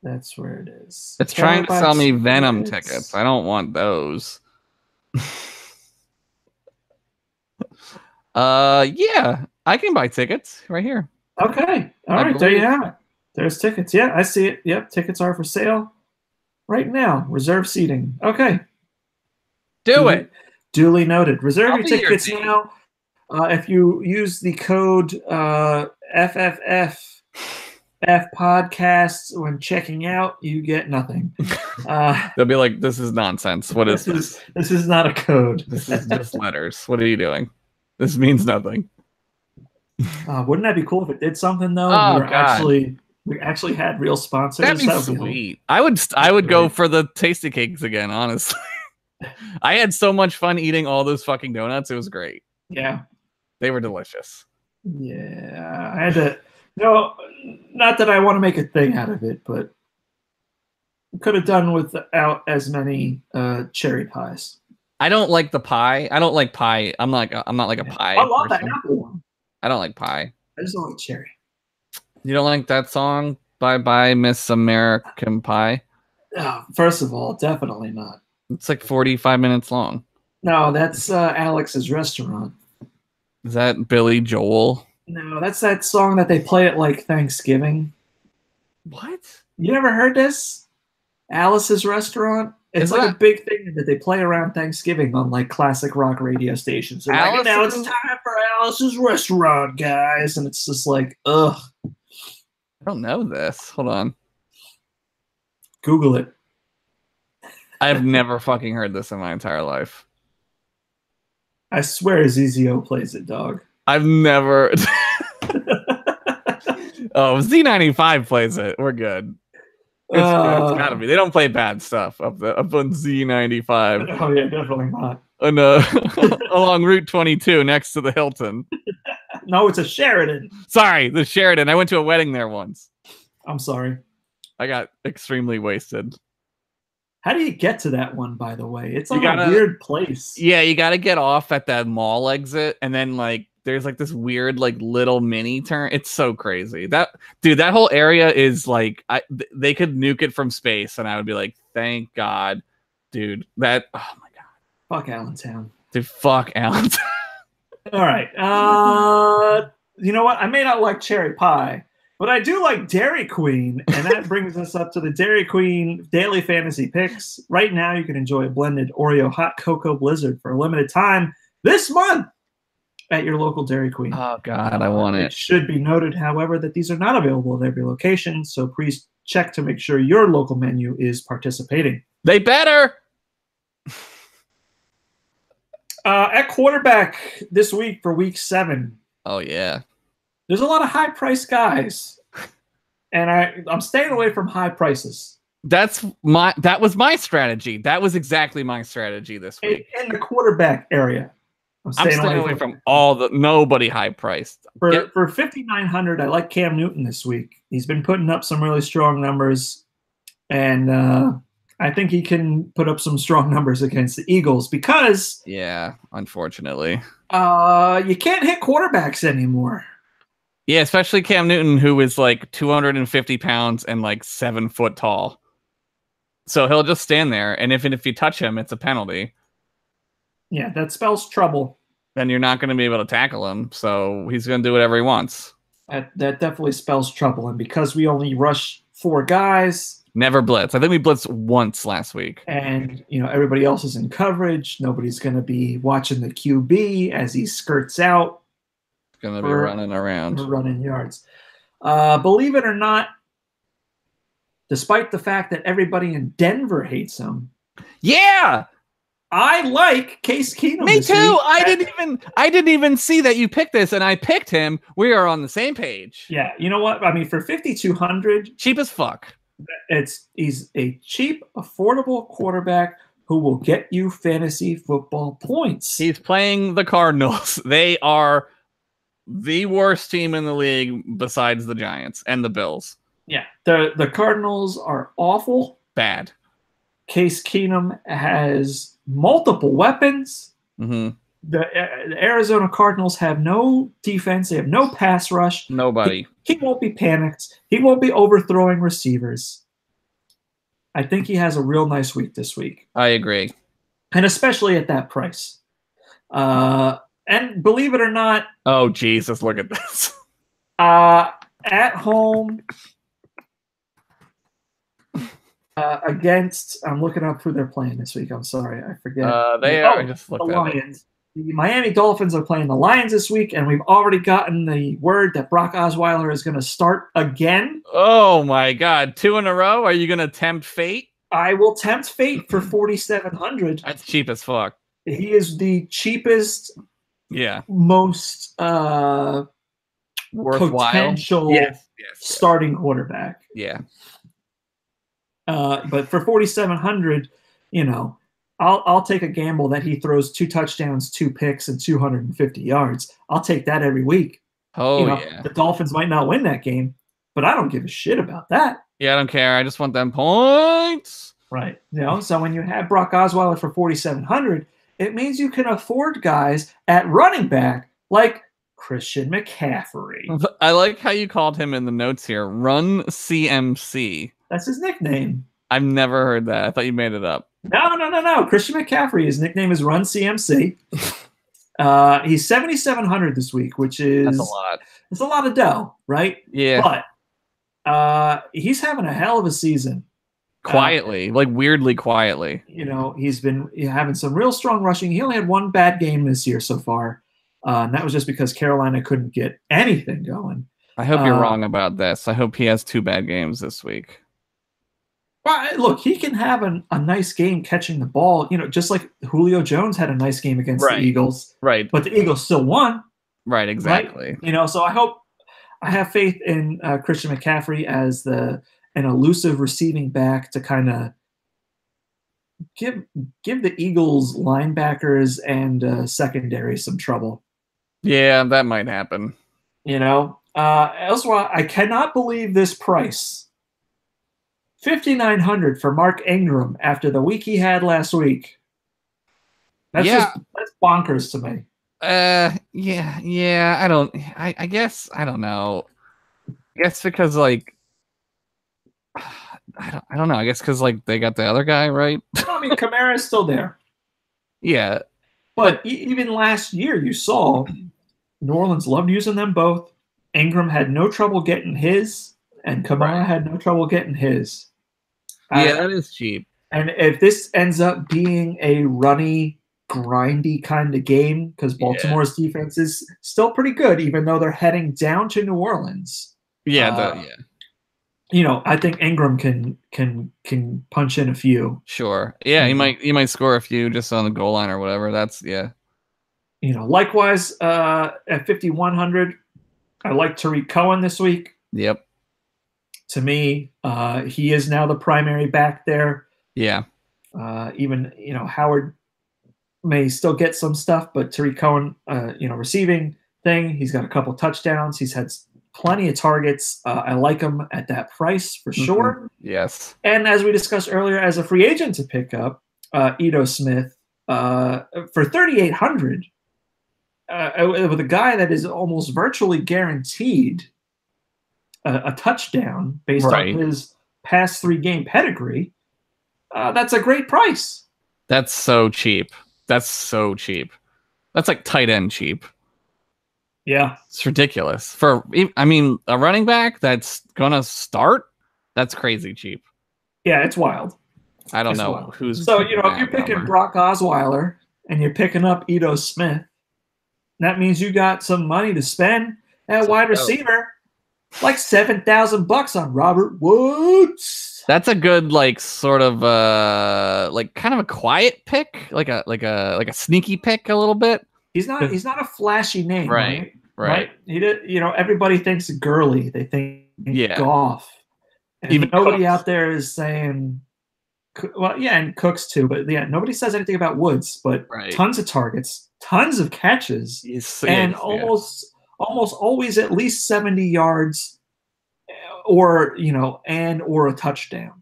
that's where it is. It's trying to sell me Venom tickets. I don't want those. Yeah, I can buy tickets right here. Okay. All right, there you have it. There's tickets. Yeah, I see it. Yep, tickets are for sale right now. Reserve seating. Okay. Do it. Duly noted. Reserve your tickets now. If you use the code FFF podcasts when checking out, you get nothing. They'll be like, "This is nonsense. What is this? This is not a code. This is just letters. What are you doing? This means nothing." Wouldn't that be cool if it did something though? Oh, we actually had real sponsors. That'd be sweet. I would go for the Tasty Cakes again. Honestly, I had so much fun eating all those fucking donuts. It was great. Yeah, they were delicious. Yeah, I had to. No, not that I want to make a thing out of it, but could have done without as many cherry pies. I don't like the pie. I don't like pie. I'm not like a pie. I love that apple one. I don't like pie. I just don't like cherry. You don't like that song? Bye Bye Miss American Pie? First of all, definitely not. It's like 45 minutes long. No, that's Alex's Restaurant. Is that Billy Joel? No, that's that song that they play at like Thanksgiving. What? You never heard this? Alice's Restaurant? It's like a big thing that they play around Thanksgiving on like classic rock radio stations. Like, now it's time for Alice's Restaurant, guys. And it's just like, ugh. I don't know this. Hold on. Google it. I've never fucking heard this in my entire life. I swear ZZO plays it, dog. I've never. Oh, Z95 plays it. We're good. It's gotta be. They don't play bad stuff up on Z95. Oh yeah, definitely not. And, along Route 22 next to the Hilton. No, it's a Sheridan. Sorry, the Sheridan. I went to a wedding there once. I'm sorry. I got extremely wasted. How do you get to that one, by the way? It's You on a gotta- weird place. Yeah, you got to get off at that mall exit, and then like there's like this weird like little mini turn. It's so crazy. That whole area is like they could nuke it from space, and I would be like, thank God, dude. Oh my God. Fuck Allentown. Dude, fuck Allentown. All right. You know what? I may not like cherry pie, but I do like Dairy Queen, and that brings us up to the Dairy Queen Daily Fantasy Picks. Right now, you can enjoy a blended Oreo hot cocoa blizzard for a limited time this month at your local Dairy Queen. Oh God, I want It it. should be noted, however, that these are not available at every location, so please check to make sure your local menu is participating. They better. At quarterback this week for week 7, Oh yeah. there's a lot of high-priced guys, and I'm staying away from high prices. That was my strategy. That was exactly my strategy this week. In the quarterback area, I'm staying away from nobody high priced. for $5,900. I like Cam Newton this week. He's been putting up some really strong numbers, and I think he can put up some strong numbers against the Eagles because Yeah, unfortunately. you can't hit quarterbacks anymore. Yeah, especially Cam Newton, who is like 250 pounds and like 7 foot tall. So he'll just stand there, and if you touch him, it's a penalty. Yeah, that spells trouble. Then you're not going to be able to tackle him. So he's going to do whatever he wants. That definitely spells trouble. And because we only rush 4 guys, Never blitz. I think we blitzed once last week. and everybody else is in coverage, nobody's going to be watching the QB as he skirts out Going to be For- running around. for running yards. Believe it or not, despite the fact that everybody in Denver hates him, Yeah, I like Case Keenum. me this too. week. I didn't even see that you picked this, and I picked him. We are on the same page. Yeah, you know what? I mean, for $5,200, Cheap as fuck. he's a cheap, affordable quarterback who will get you fantasy football points. He's playing the Cardinals. They are the worst team in the league besides the Giants and the Bills. Yeah, the Cardinals are awful. Bad. Case Keenum has multiple weapons. Hmm. The Arizona Cardinals have no defense. They have no pass rush. Nobody. He won't be panicked. He won't be overthrowing receivers. I think he has a real nice week this week, I agree. and especially at that price. And believe it or not, Oh, Jesus, look at this. at home against, I'm looking up who they're playing this week. I'm sorry, I forget. They are. I just the looked at it. Lions. The Miami Dolphins are playing the Lions this week, and we've already gotten the word that Brock Osweiler is going to start again. Oh, my God. 2 in a row? Are you going to tempt fate? I will tempt fate for $4,700. That's cheap as fuck. He is the cheapest, Yeah. most Worthwhile. potential Yes. starting quarterback. Yeah. But for $4,700, I'll take a gamble that he throws 2 touchdowns, 2 picks, and 250 yards. I'll take that every week. Oh, yeah. The Dolphins might not win that game, but I don't give a shit about that. Yeah, I don't care. I just want them points. Right. So when you have Brock Osweiler for $4,700, it means you can afford guys at running back like Christian McCaffrey. I like how you called him in the notes here. Run CMC. That's his nickname. I've never heard that. I thought you made it up. No. Christian McCaffrey, his nickname is Run CMC. He's 7,700 this week, which is That's a lot. It's a lot of dough, right? Yeah. But he's having a hell of a season. Quietly, like weirdly quietly. He's been having some real strong rushing. He only had 1 bad game this year so far, and that was just because Carolina couldn't get anything going. I hope you're wrong about this. I hope he has 2 bad games this week. But look, he can have a nice game catching the ball, just like Julio Jones had a nice game against the Eagles. Right. But the Eagles still won. Right, exactly. Right? So I I have faith in Christian McCaffrey as an elusive receiving back to kind of give the Eagles linebackers and secondary some trouble. Yeah, that might happen. Elsewhere, I cannot believe this price. $5,900 for Mark Ingram after the week he had last week. That's bonkers to me. Yeah. I guess I don't know. I guess because like I don't know. I guess because like they got the other guy, right? I mean, Kamara's still there. Yeah, but even last year, you saw New Orleans loved using them both. Ingram had no trouble getting his, and Kamara had no trouble getting his. Yeah, that is cheap. And if this ends up being a runny, grindy kind of game, because Baltimore's defense is still pretty good, even though they're heading down to New Orleans. I think Ingram can punch in a few. Sure. Yeah, he might score a few just on the goal line or whatever. That's Likewise, at 5,100, I like Tariq Cohen this week. Yep. To me, he is now the primary back there. Yeah. Even Howard may still get some stuff, but Tariq Cohen, receiving thing, he's got a couple touchdowns. He's had plenty of targets. I like him at that price for sure. Yes. And as we discussed earlier, as a free agent to pick up, Ito Smith for 3,800, with a guy that is almost virtually guaranteed a touchdown based on his past 3-game pedigree. That's a great price. That's so cheap. That's like tight end cheap. Yeah. It's ridiculous. A running back that's going to start, that's crazy cheap. Yeah, it's wild. I don't know who's... So, if you're picking Brock Osweiler and you're picking up Ito Smith, that means you got some money to spend at wide receiver, like $7,000 on Robert Woods. That's a good, sort of, kind of a quiet pick, like a sneaky pick a little bit. He's not a flashy name, right? He did, everybody thinks Gurley, they think Goff, and even nobody Cooks out there is saying, well, yeah, and Cooks too, but yeah, nobody says anything about Woods. But tons of targets, tons of catches, and almost always at least 70 yards, or a touchdown.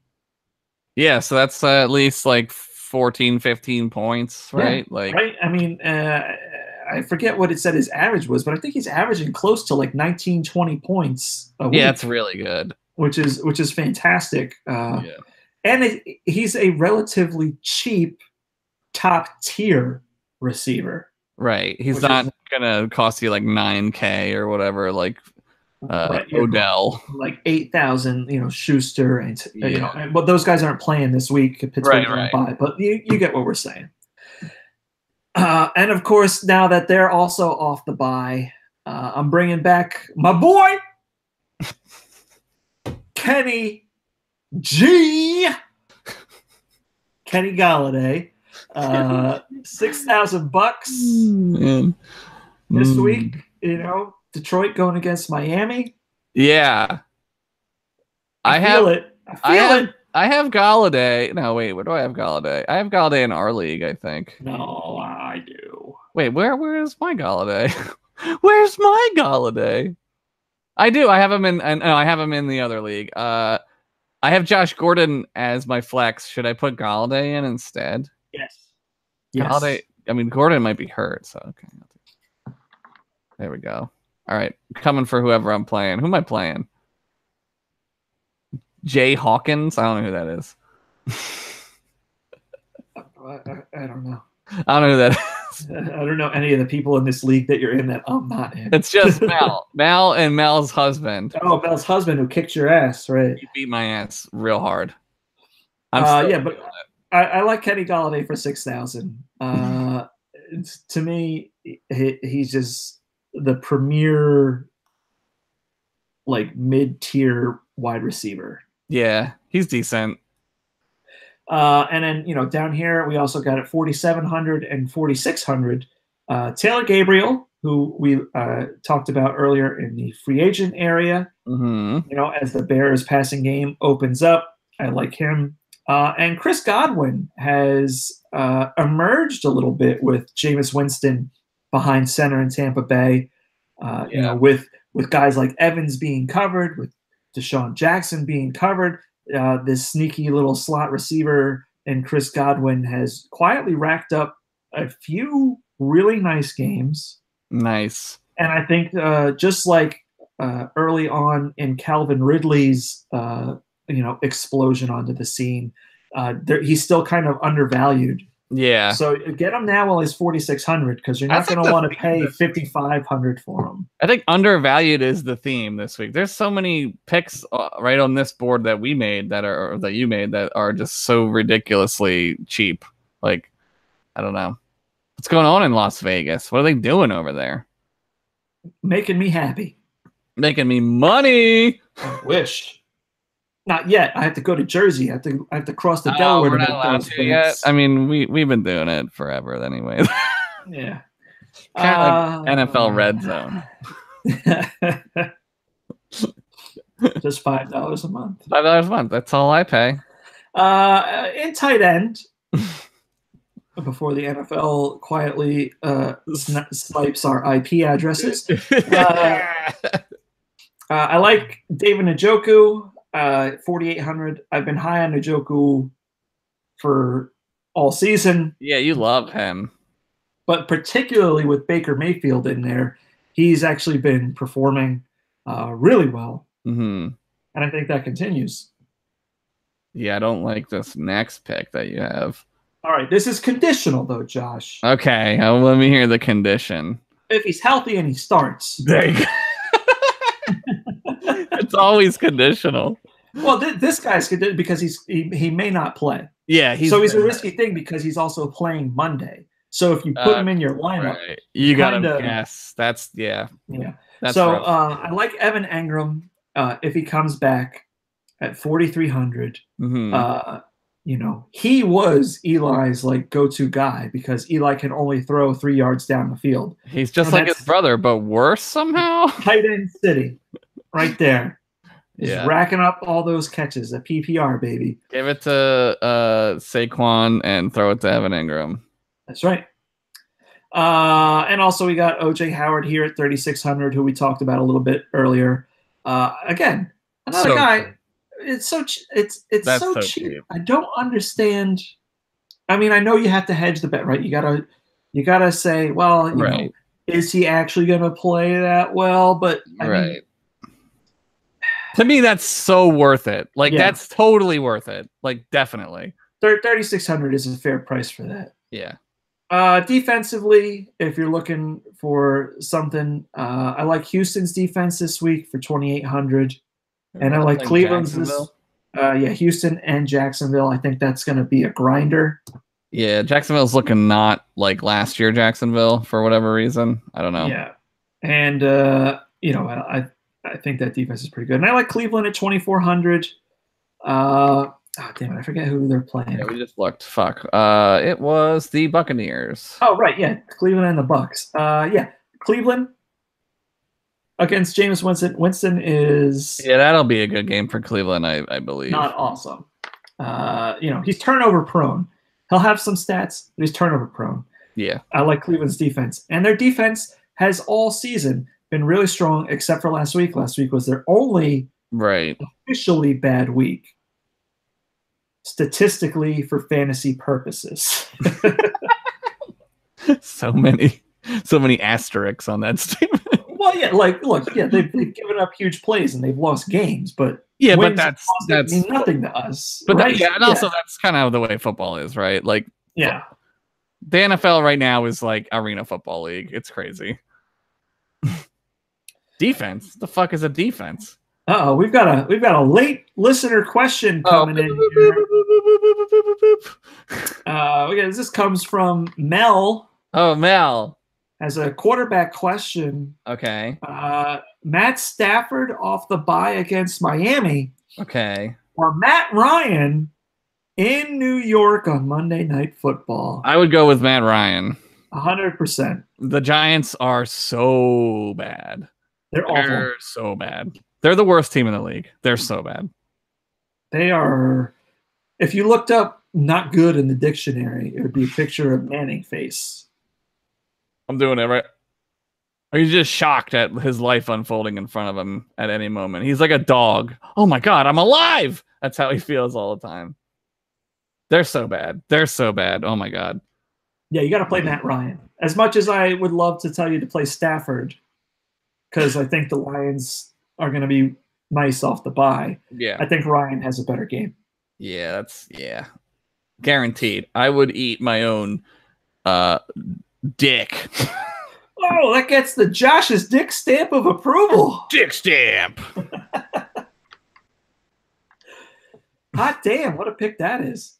Yeah, so that's at least 14, 15 points, right? Yeah, right. I mean, I forget what it said his average was, but I think he's averaging close to 19, 20 points a week. Yeah, that's really good. Which is fantastic. And he's a relatively cheap top tier receiver. Right. He's not gonna cost you $9K or whatever, Odell. 8,000, Schuster and but those guys aren't playing this week. Pittsburgh won't buy, but you get what we're saying. And of course, now that they're also off the bye, I'm bringing back my boy Kenny Galladay. $6,000 this week. Detroit going against Miami. Yeah, I feel it. I have Galladay. No, wait, where do I have Galladay? I have Galladay in our league, I think. No, I do. Wait, where is my Galladay? Where's my Galladay? I do. I have him in, and I have him in the other league. I have Josh Gordon as my flex. Should I put Galladay in instead? Yes. Galladay. I mean, Gordon might be hurt, so okay. There we go. All right, coming for whoever I'm playing. Who am I playing? Jay Hawkins? I don't know who that is. I don't know. I don't know who that is. I don't know any of the people in this league that you're in that I'm not in. It's just Mel. Mel and Mel's husband. Oh, Mel's husband who kicked your ass, right? He beat my ass real hard. But I like Kenny Galladay for 6,000. To me, he's just the premier, mid-tier wide receiver. Yeah, he's decent. And then, down here, we also got at 4,700 and 4,600. Taylor Gabriel, who we talked about earlier in the free agent area. Mm-hmm. You know, as the Bears passing game opens up, I like him. And Chris Godwin has emerged a little bit with Jameis Winston behind center in Tampa Bay. You know, with guys like Evans being covered, with Deshaun Jackson being covered, this sneaky little slot receiver and Chris Godwin has quietly racked up a few really nice games. Nice. And I think just like early on in Calvin Ridley's explosion onto the scene, he's still kind of undervalued. Yeah. So get him now while he's 4,600 because you're not going to want to pay 5,500 for him. I think undervalued is the theme this week. There's so many picks right on this board that we made that you made that are just so ridiculously cheap. Like, I don't know. What's going on in Las Vegas? What are they doing over there? Making me happy. Making me money. I wish. Not yet. I have to go to Jersey. I have to cross the Delaware we're to not make allowed those to yet. I mean, we've been doing it forever anyway. Yeah. Kind of like NFL Red Zone. Just $5 a month. $5 a month. That's all I pay. In tight end, before the NFL quietly snipes our IP addresses, I like David Njoku. 4,800. I've been high on Njoku for all season. Yeah, you love him. But particularly with Baker Mayfield in there, he's actually been performing really well. Mm-hmm. And I think that continues. Yeah, I don't like this next pick that you have. All right, this is conditional, though, Josh. Okay, let me hear the condition. If he's healthy and he starts. There you go. It's always conditional. Well, this guy's conditional because he may not play. Yeah, he's a risky thing because he's also playing Monday. So if you put him in your lineup, right. You got to guess. That's yeah. That's so I like Evan Engram if he comes back at 4,300. Mm-hmm. He was Eli's like go-to guy because Eli can only throw 3 yards down the field. He's just like his brother, but worse somehow. Tight end city, right there. He's racking up all those catches. A PPR, baby. Give it to Saquon and throw it to Evan Engram. That's right. And also we got O.J. Howard here at 3,600, who we talked about a little bit earlier. Again, another guy. It's so cheap. I don't understand. I mean, I know you have to hedge the bet, right? You gotta say, well, you know, is he actually gonna play that well? But I mean, to me, that's so worth it. Like that's totally worth it. Like definitely. 3,600 is a fair price for that. Yeah. Defensively, if you're looking for something, I like Houston's defense this week for 2,800. And I like Cleveland's Houston and Jacksonville. I think that's going to be a grinder. Yeah, Jacksonville's looking not like last year Jacksonville for whatever reason. I don't know. Yeah. And, I think that defense is pretty good. And I like Cleveland at 2,400. Damn it, I forget who they're playing. Yeah, we just looked. Fuck. It was the Buccaneers. Oh, right, yeah. Cleveland and the Bucks. Cleveland against Jameis Winston. Winston is... Yeah, that'll be a good game for Cleveland, I believe. Not awesome. He's turnover prone. He'll have some stats, but he's turnover prone. Yeah. I like Cleveland's defense. And their defense has all season been really strong, except for last week. Last week was their only officially bad week. Statistically, for fantasy purposes. so many asterisks on that statement. Well, yeah, they've given up huge plays and they've lost games, but but that's mean nothing to us. But right? Also that's kind of the way football is, right? Like, the NFL right now is like arena football league. It's crazy. Defense? The fuck is a defense? Uh-oh, we've got a late listener question coming in here. This comes from Mel. Oh, Mel. As a quarterback question. Okay. Matt Stafford off the bye against Miami. Okay. Or Matt Ryan in New York on Monday Night Football. I would go with Matt Ryan. 100%. The Giants are so bad. They're awful. They're so bad. They're the worst team in the league. They're so bad. They are. If you looked up "not good" in the dictionary, it would be a picture of Manning face. I'm doing it right. Are you just shocked at his life unfolding in front of him at any moment? He's like a dog. Oh my God, I'm alive. That's how he feels all the time. They're so bad. They're so bad. Oh my God. Yeah, you got to play Matt Ryan. As much as I would love to tell you to play Stafford, because I think the Lions are going to be nice off the bye. Yeah. I think Ryan has a better game. Yeah, guaranteed. I would eat my own dick. Oh, that gets the Josh's dick stamp of approval. Dick stamp. Hot damn, what a pick that is.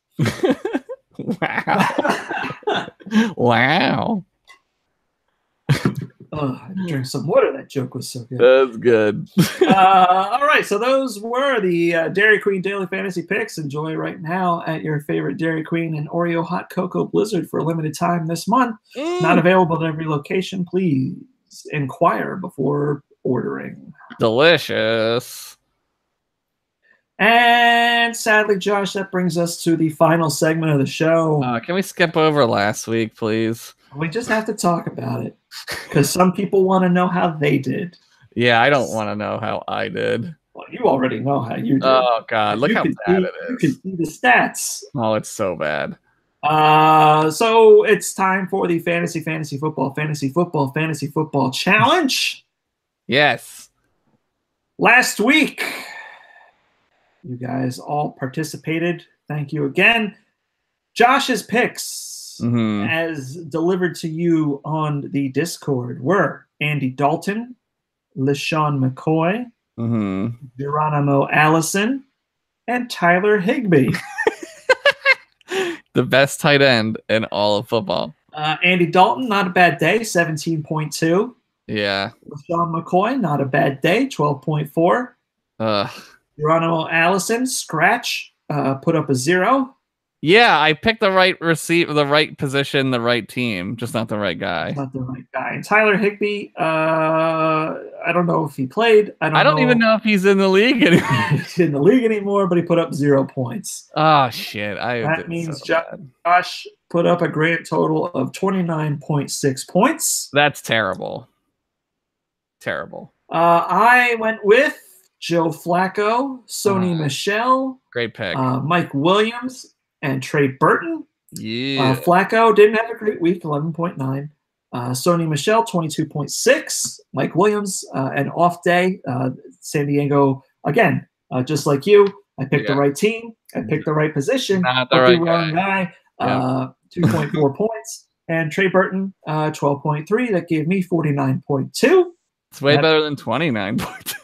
Wow. Wow. Oh, I drink some water. That joke was so good. That's good. All right, so those were the Dairy Queen Daily Fantasy Picks. Enjoy right now at your favorite Dairy Queen and Oreo Hot Cocoa Blizzard for a limited time this month. Not available at every location. Please inquire before ordering. Delicious. And sadly, Josh, that brings us to the final segment of the show. Can we skip over last week, please? We just have to talk about it because some people want to know how they did. Yeah, I don't want to know how I did. Well, you already know how you did. Oh, God. Look how bad it is. You can see the stats. Oh, it's so bad. So it's time for the Fantasy Football Challenge. Yes. Last week, you guys all participated. Thank you again. Josh's picks, as delivered to you on the Discord, were Andy Dalton, LeSean McCoy, Geronimo Allison, and Tyler Higbee. The best tight end in all of football. Andy Dalton, not a bad day, 17.2. Yeah. LeSean McCoy, not a bad day, 12.4. Geronimo Allison, scratch, put up a 0. Yeah, I picked the right the right position, the right team, just not the right guy. Not the right guy. And Tyler Higbee, I don't know if he played. I don't even know if he's in the league anymore. He's in the league anymore, but he put up 0 points. Oh, shit. That means Josh put up a grand total of 29.6 points. That's terrible. Terrible. I went with Joe Flacco, Sony Michel. Great pick. Mike Williams, and Trey Burton. Yeah. Flacco didn't have a great week, 11.9. Sony Michel, 22.6. Mike Williams, an off day. San Diego, again, just like you, I picked the right team. I picked the right position. Not the right wrong guy. 2.4 points. And Trey Burton, 12.3. That gave me 49.2. It's way better than 29.2.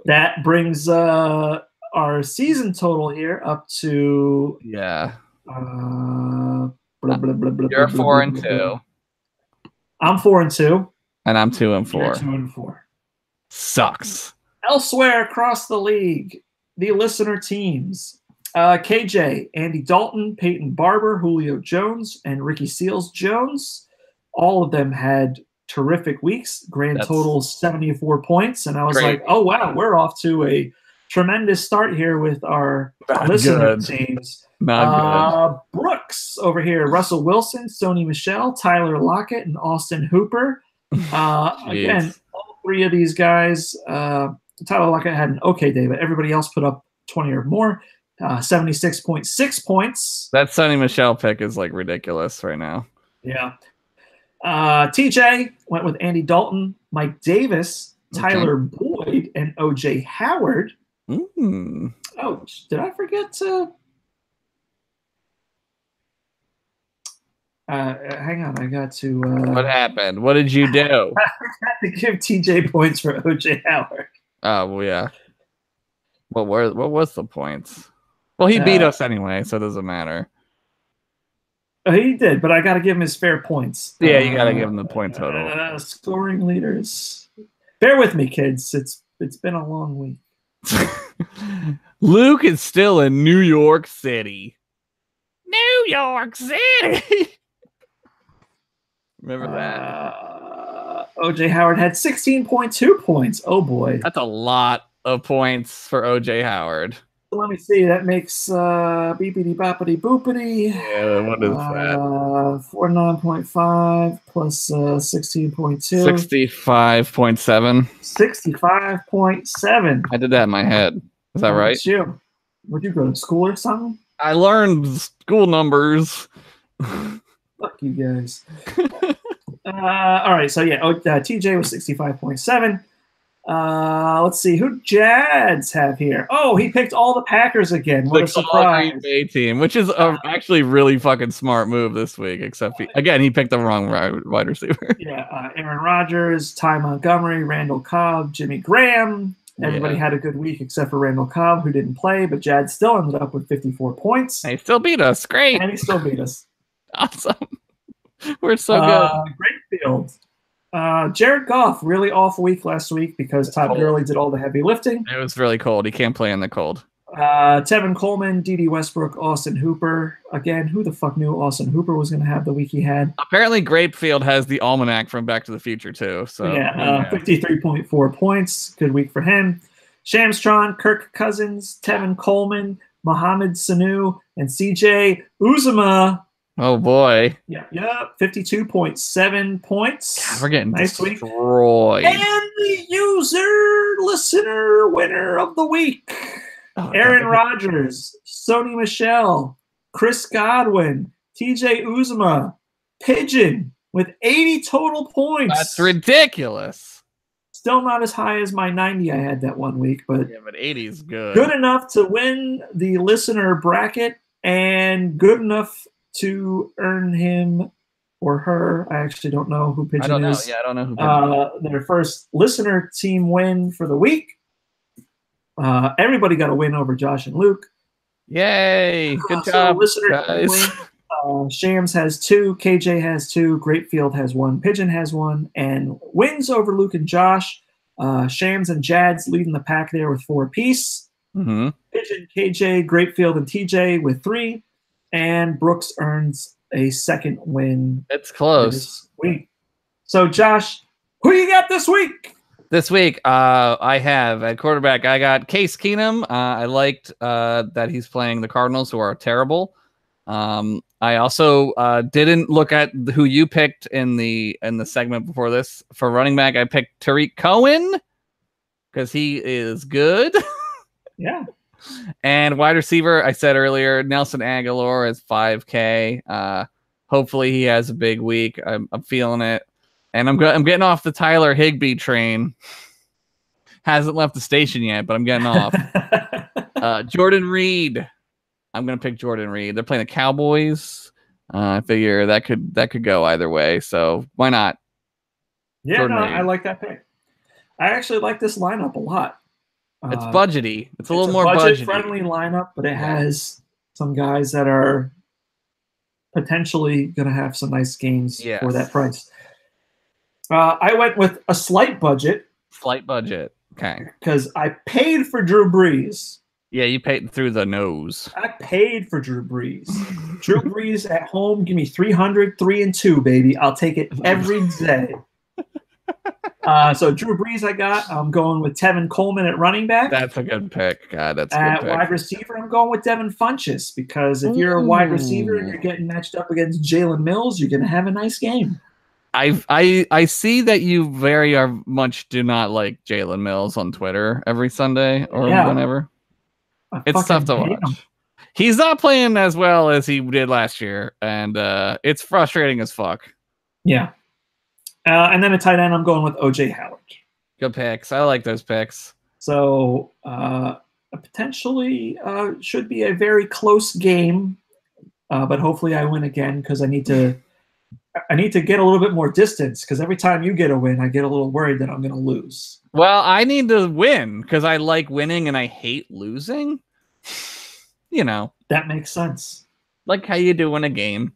That brings our season total here up to You're 4-2. I'm 4-2, and I'm 2-4. You're 2-4. Sucks. Elsewhere across the league, the listener teams: KJ, Andy Dalton, Peyton Barber, Julio Jones, and Ricky Seals Jones. All of them had terrific weeks. Grand total 74 points, and I was like, "Oh wow, we're off to a tremendous start here with our listener teams." Not good. Brooks over here, Russell Wilson, Sony Michel, Tyler Lockett, and Austin Hooper. Again, all three of these guys. Tyler Lockett had an okay day, but everybody else put up 20 or more. 76.6 points. That Sony Michel pick is like ridiculous right now. Yeah. TJ went with Andy Dalton, Mike Davis, Tyler Boyd, and OJ Howard. Oh, did I forget to? Hang on, I got to. What happened? What did you do? I forgot to give TJ points for OJ Howard. Oh well, yeah. What was the points? Well, he beat us anyway, so it doesn't matter. He did, but I got to give him his fair points. Yeah, you got to give him the point total. Scoring leaders. Bear with me, kids. It's been a long week. Luke is still in New York City. New York City. Remember that? OJ Howard had 16.2 points. Oh boy. That's a lot of points for OJ Howard. Let me see. That makes beepity boppity boopity. Yeah, what is that? 49.5 plus 16.2. 65.7. 65.7. I did that in my head. Is that right? That's you. Would you go to school or something? I learned school numbers. Fuck you guys. All right. So yeah, TJ was 65.7. Let's see who Jads have here. Oh, he picked all the Packers again. What a surprise! Green Bay team, which is actually really fucking smart move this week. Except he picked the wrong wide receiver. Yeah, Aaron Rodgers, Ty Montgomery, Randall Cobb, Jimmy Graham. Everybody had a good week except for Randall Cobb, who didn't play, but Jad still ended up with 54 points. He still beat us. Great. And he still beat us. Awesome. We're so good. Great field. Jared Goff, really off week last week because Todd Gurley did all the heavy lifting. It was really cold. He can't play in the cold. Tevin Coleman, D.D. Westbrook, Austin Hooper. Again, who the fuck knew Austin Hooper was going to have the week he had? Apparently, Grapefield has the almanac from Back to the Future, too. So 53.4 points. Good week for him. Shamstron, Kirk Cousins, Tevin Coleman, Mohamed Sanu, and C.J. Uzomah. Oh, boy. Yep. 52.7 points. God, we're getting nice destroyed. Week. And the listener winner of the week. Aaron Rodgers, Sony Michel, Chris Godwin, TJ Uzomah, Pigeon with 80 total points. That's ridiculous. Still not as high as my 90 I had that one week, but 80 is good. Good enough to win the listener bracket and good enough to earn him or her. I actually don't know who Pigeon is. I don't know. Yeah, I don't know who Pigeon is. Their first listener team win for the week. Everybody got a win over Josh and Luke. Yay! Good job, guys. Shams has 2, KJ has 2, Grapefield has 1, Pigeon has 1, and wins over Luke and Josh. Shams and Jads leading the pack there with 4 apiece. Mm-hmm. Pigeon, KJ, Grapefield, and TJ with 3. And Brooks earns a second win. It's close. This week. So, Josh, who you got this week? This week, I have at quarterback, I got Case Keenum. I liked that he's playing the Cardinals, who are terrible. I also didn't look at who you picked in the segment before this. For running back, I picked Tariq Cohen because he is good. Yeah. And wide receiver, I said earlier, Nelson Aguilar is 5K. Hopefully he has a big week. I'm feeling it. And I'm getting off the Tyler Higbee train. Hasn't left the station yet, but I'm getting off. Jordan Reed. I'm gonna pick Jordan Reed. They're playing the Cowboys. I figure that could go either way. So why not? Yeah, Jordan Reed. I like that pick. I actually like this lineup a lot. It's budgety. It's a little more budget-friendly lineup, but it has some guys that are potentially going to have some nice games for that price. I went with a slight budget. Slight budget. Okay. Because I paid for Drew Brees. Yeah, you paid through the nose. I paid for Drew Brees. Drew Brees at home, give me 300, 3-2, baby. I'll take it every day. So Drew Brees I'm going with Tevin Coleman at running back. That's a good pick. God, that's a good pick. At wide receiver, I'm going with Devin Funchess because if you're a wide receiver and you're getting matched up against Jalen Mills, you're going to have a nice game. I see that you very much do not like Jalen Mills on Twitter every Sunday or whenever. It's tough to watch. He's not playing as well as he did last year, and it's frustrating as fuck. Yeah. And then a tight end, I'm going with OJ Howard. Good picks. I like those picks. So potentially should be a very close game, but hopefully I win again because I need to get a little bit more distance because every time you get a win, I get a little worried that I'm going to lose. Well, I need to win because I like winning and I hate losing. You know. That makes sense. Like how you do in a game.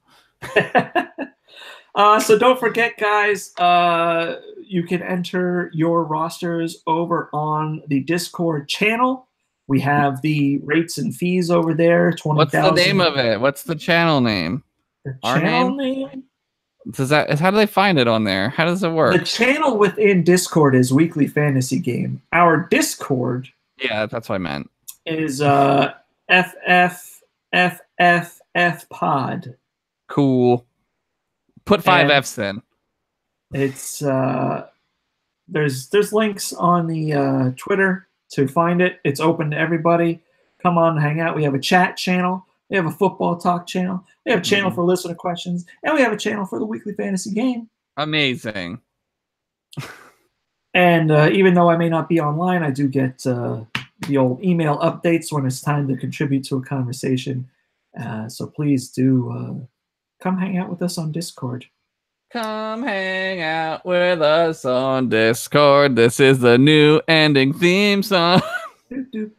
So don't forget, guys, you can enter your rosters over on the Discord channel. We have the rates and fees over there. 20,000. What's the name of it? What's the channel name? The channel name? How do they find it on there? How does it work? The channel within Discord is Weekly Fantasy Game. Our Discord, yeah, that's what I meant. is FFFFF Pod. Cool. Put 5 And F's in. It's there's links on the Twitter to find it. It's open to everybody. Come on, hang out. We have a chat channel. We have a football talk channel. We have a channel for listener questions, and we have a channel for the Weekly Fantasy Game. Amazing. And even though I may not be online, I do get the old email updates when it's time to contribute to a conversation. So please do come hang out with us on Discord. Come hang out with us on Discord. This is the new ending theme song. It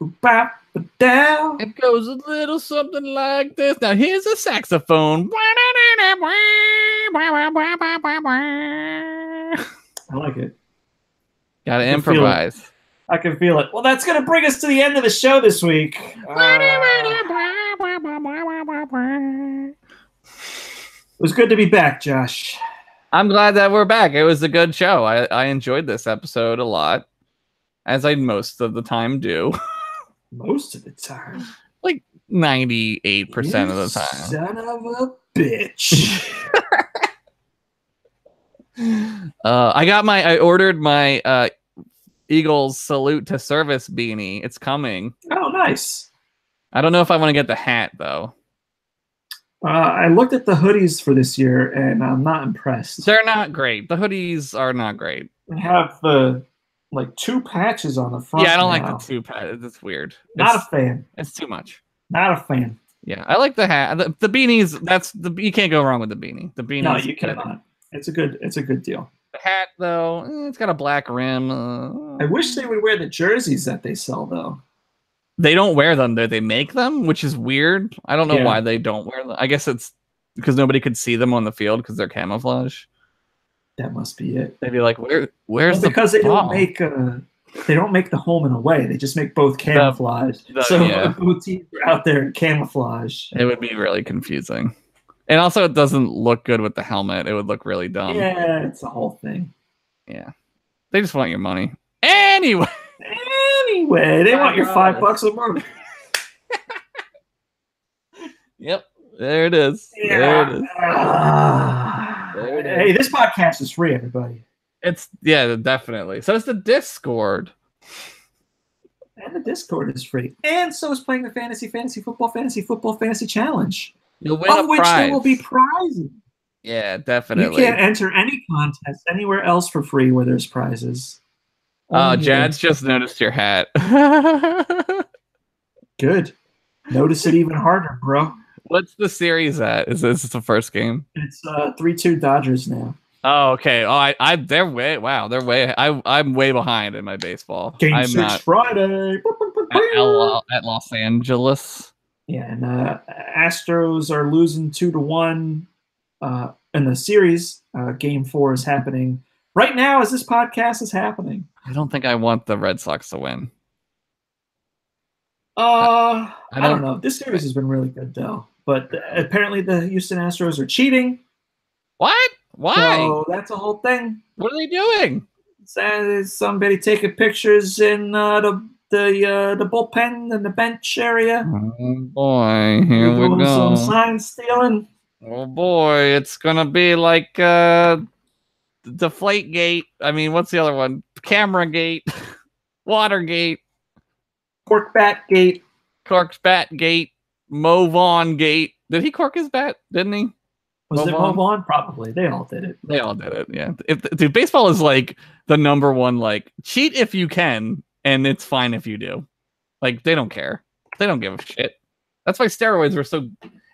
goes a little something like this. Now here's a saxophone. I like it. Gotta improvise. I can feel it. Well, that's going to bring us to the end of the show this week. It was good to be back, Josh. I'm glad that we're back. It was a good show. I enjoyed this episode a lot, as I most of the time do. Most of the time? Like 98% of the time. Son of a bitch. I ordered my Eagles salute to service beanie. It's coming. Oh, nice. I don't know if I want to get the hat though. I looked at the hoodies for this year and I'm not impressed. They're not great. The hoodies are not great. They have the like 2 patches on the front. Yeah, I don't like the 2 patches. It's weird. Not a fan. It's too much. Not a fan. Yeah, I like the hat. The beanies. You can't go wrong with the beanie. The beanie. No, you cannot. It's a good deal. The hat though, it's got a black rim. I wish they would wear the jerseys that they sell though. They don't wear them. They make them, which is weird. I don't know why they don't wear them. I guess it's because nobody could see them on the field because they're camouflage. That must be it. They'd be like, where's because the they don't make the home and away. They just make both camouflage. Both teams are out there in camouflage. It would be really confusing. And also it doesn't look good with the helmet. It would look really dumb. Yeah, it's the whole thing. Yeah. They just want your money. Anyway, they want your $5 a month. Yep. There it is. Yeah. There it is. Hey, this podcast is free, everybody. Definitely. So it's the Discord. And the Discord is free. And so is playing the Fantasy Football Challenge. You'll win of a which prize. there will be prizes. Yeah, definitely. You can't enter any contest anywhere else for free where there's prizes. Oh, Jad's just noticed your hat. Good. Notice it even harder, bro. What's the series at? Is this the first game? It's 3-2 Dodgers now. Oh, okay. Oh, they're way I'm way behind in my baseball. Game 6 Friday. At Los Angeles. Yeah, and Astros are losing 2-1 in the series. Game 4 is happening right now as this podcast is happening. I don't think I want the Red Sox to win. I don't know. This series has been really good, though. But apparently the Houston Astros are cheating. What? Why? So that's a whole thing. What are they doing? Somebody taking pictures in the bullpen and the bench area. Oh boy, here we go. Some sign stealing. Oh boy, it's gonna be like Deflate Gate. I mean, what's the other one? Camera Gate, Watergate, Cork Bat Gate, Cork's Bat Gate, Mo Vaughn Gate. Did he cork his bat? Didn't he? Was it Mo Vaughn? Probably. They all did it. They all did it. Yeah. Dude, baseball is like the number one. Like, cheat if you can, and it's fine if you do. Like, they don't care. They don't give a shit. That's why steroids were so.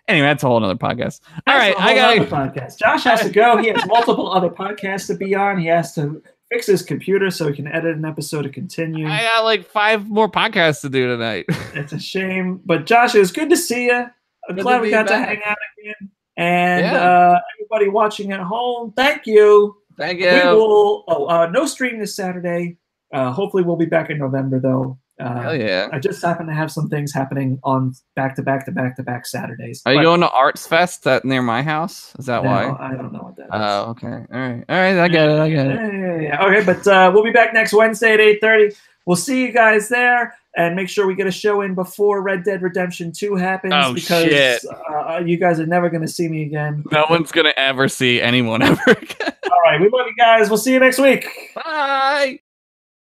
Anyway, that's a whole other podcast. All right, I got another podcast. Josh has to go. He has multiple other podcasts to be on. He has to fix his computer so he can edit an episode to continue. I got like 5 more podcasts to do tonight. It's a shame, but Josh, it was good to see you. I'm glad we got to hang out again. And everybody watching at home, thank you. Thank you. We will. No stream this Saturday. Hopefully, we'll be back in November though. Hell yeah. I just happen to have some things happening on back-to-back Saturdays. Are you going to Arts Fest near my house? Is that why? I don't know what that is. Oh, okay. All right. I get it. Yeah. Okay, but we'll be back next Wednesday at 8:30. We'll see you guys there, and make sure we get a show in before Red Dead Redemption 2 happens, because shit. You guys are never going to see me again. No one's going to ever see anyone ever again. All right, we love you guys. We'll see you next week. Bye.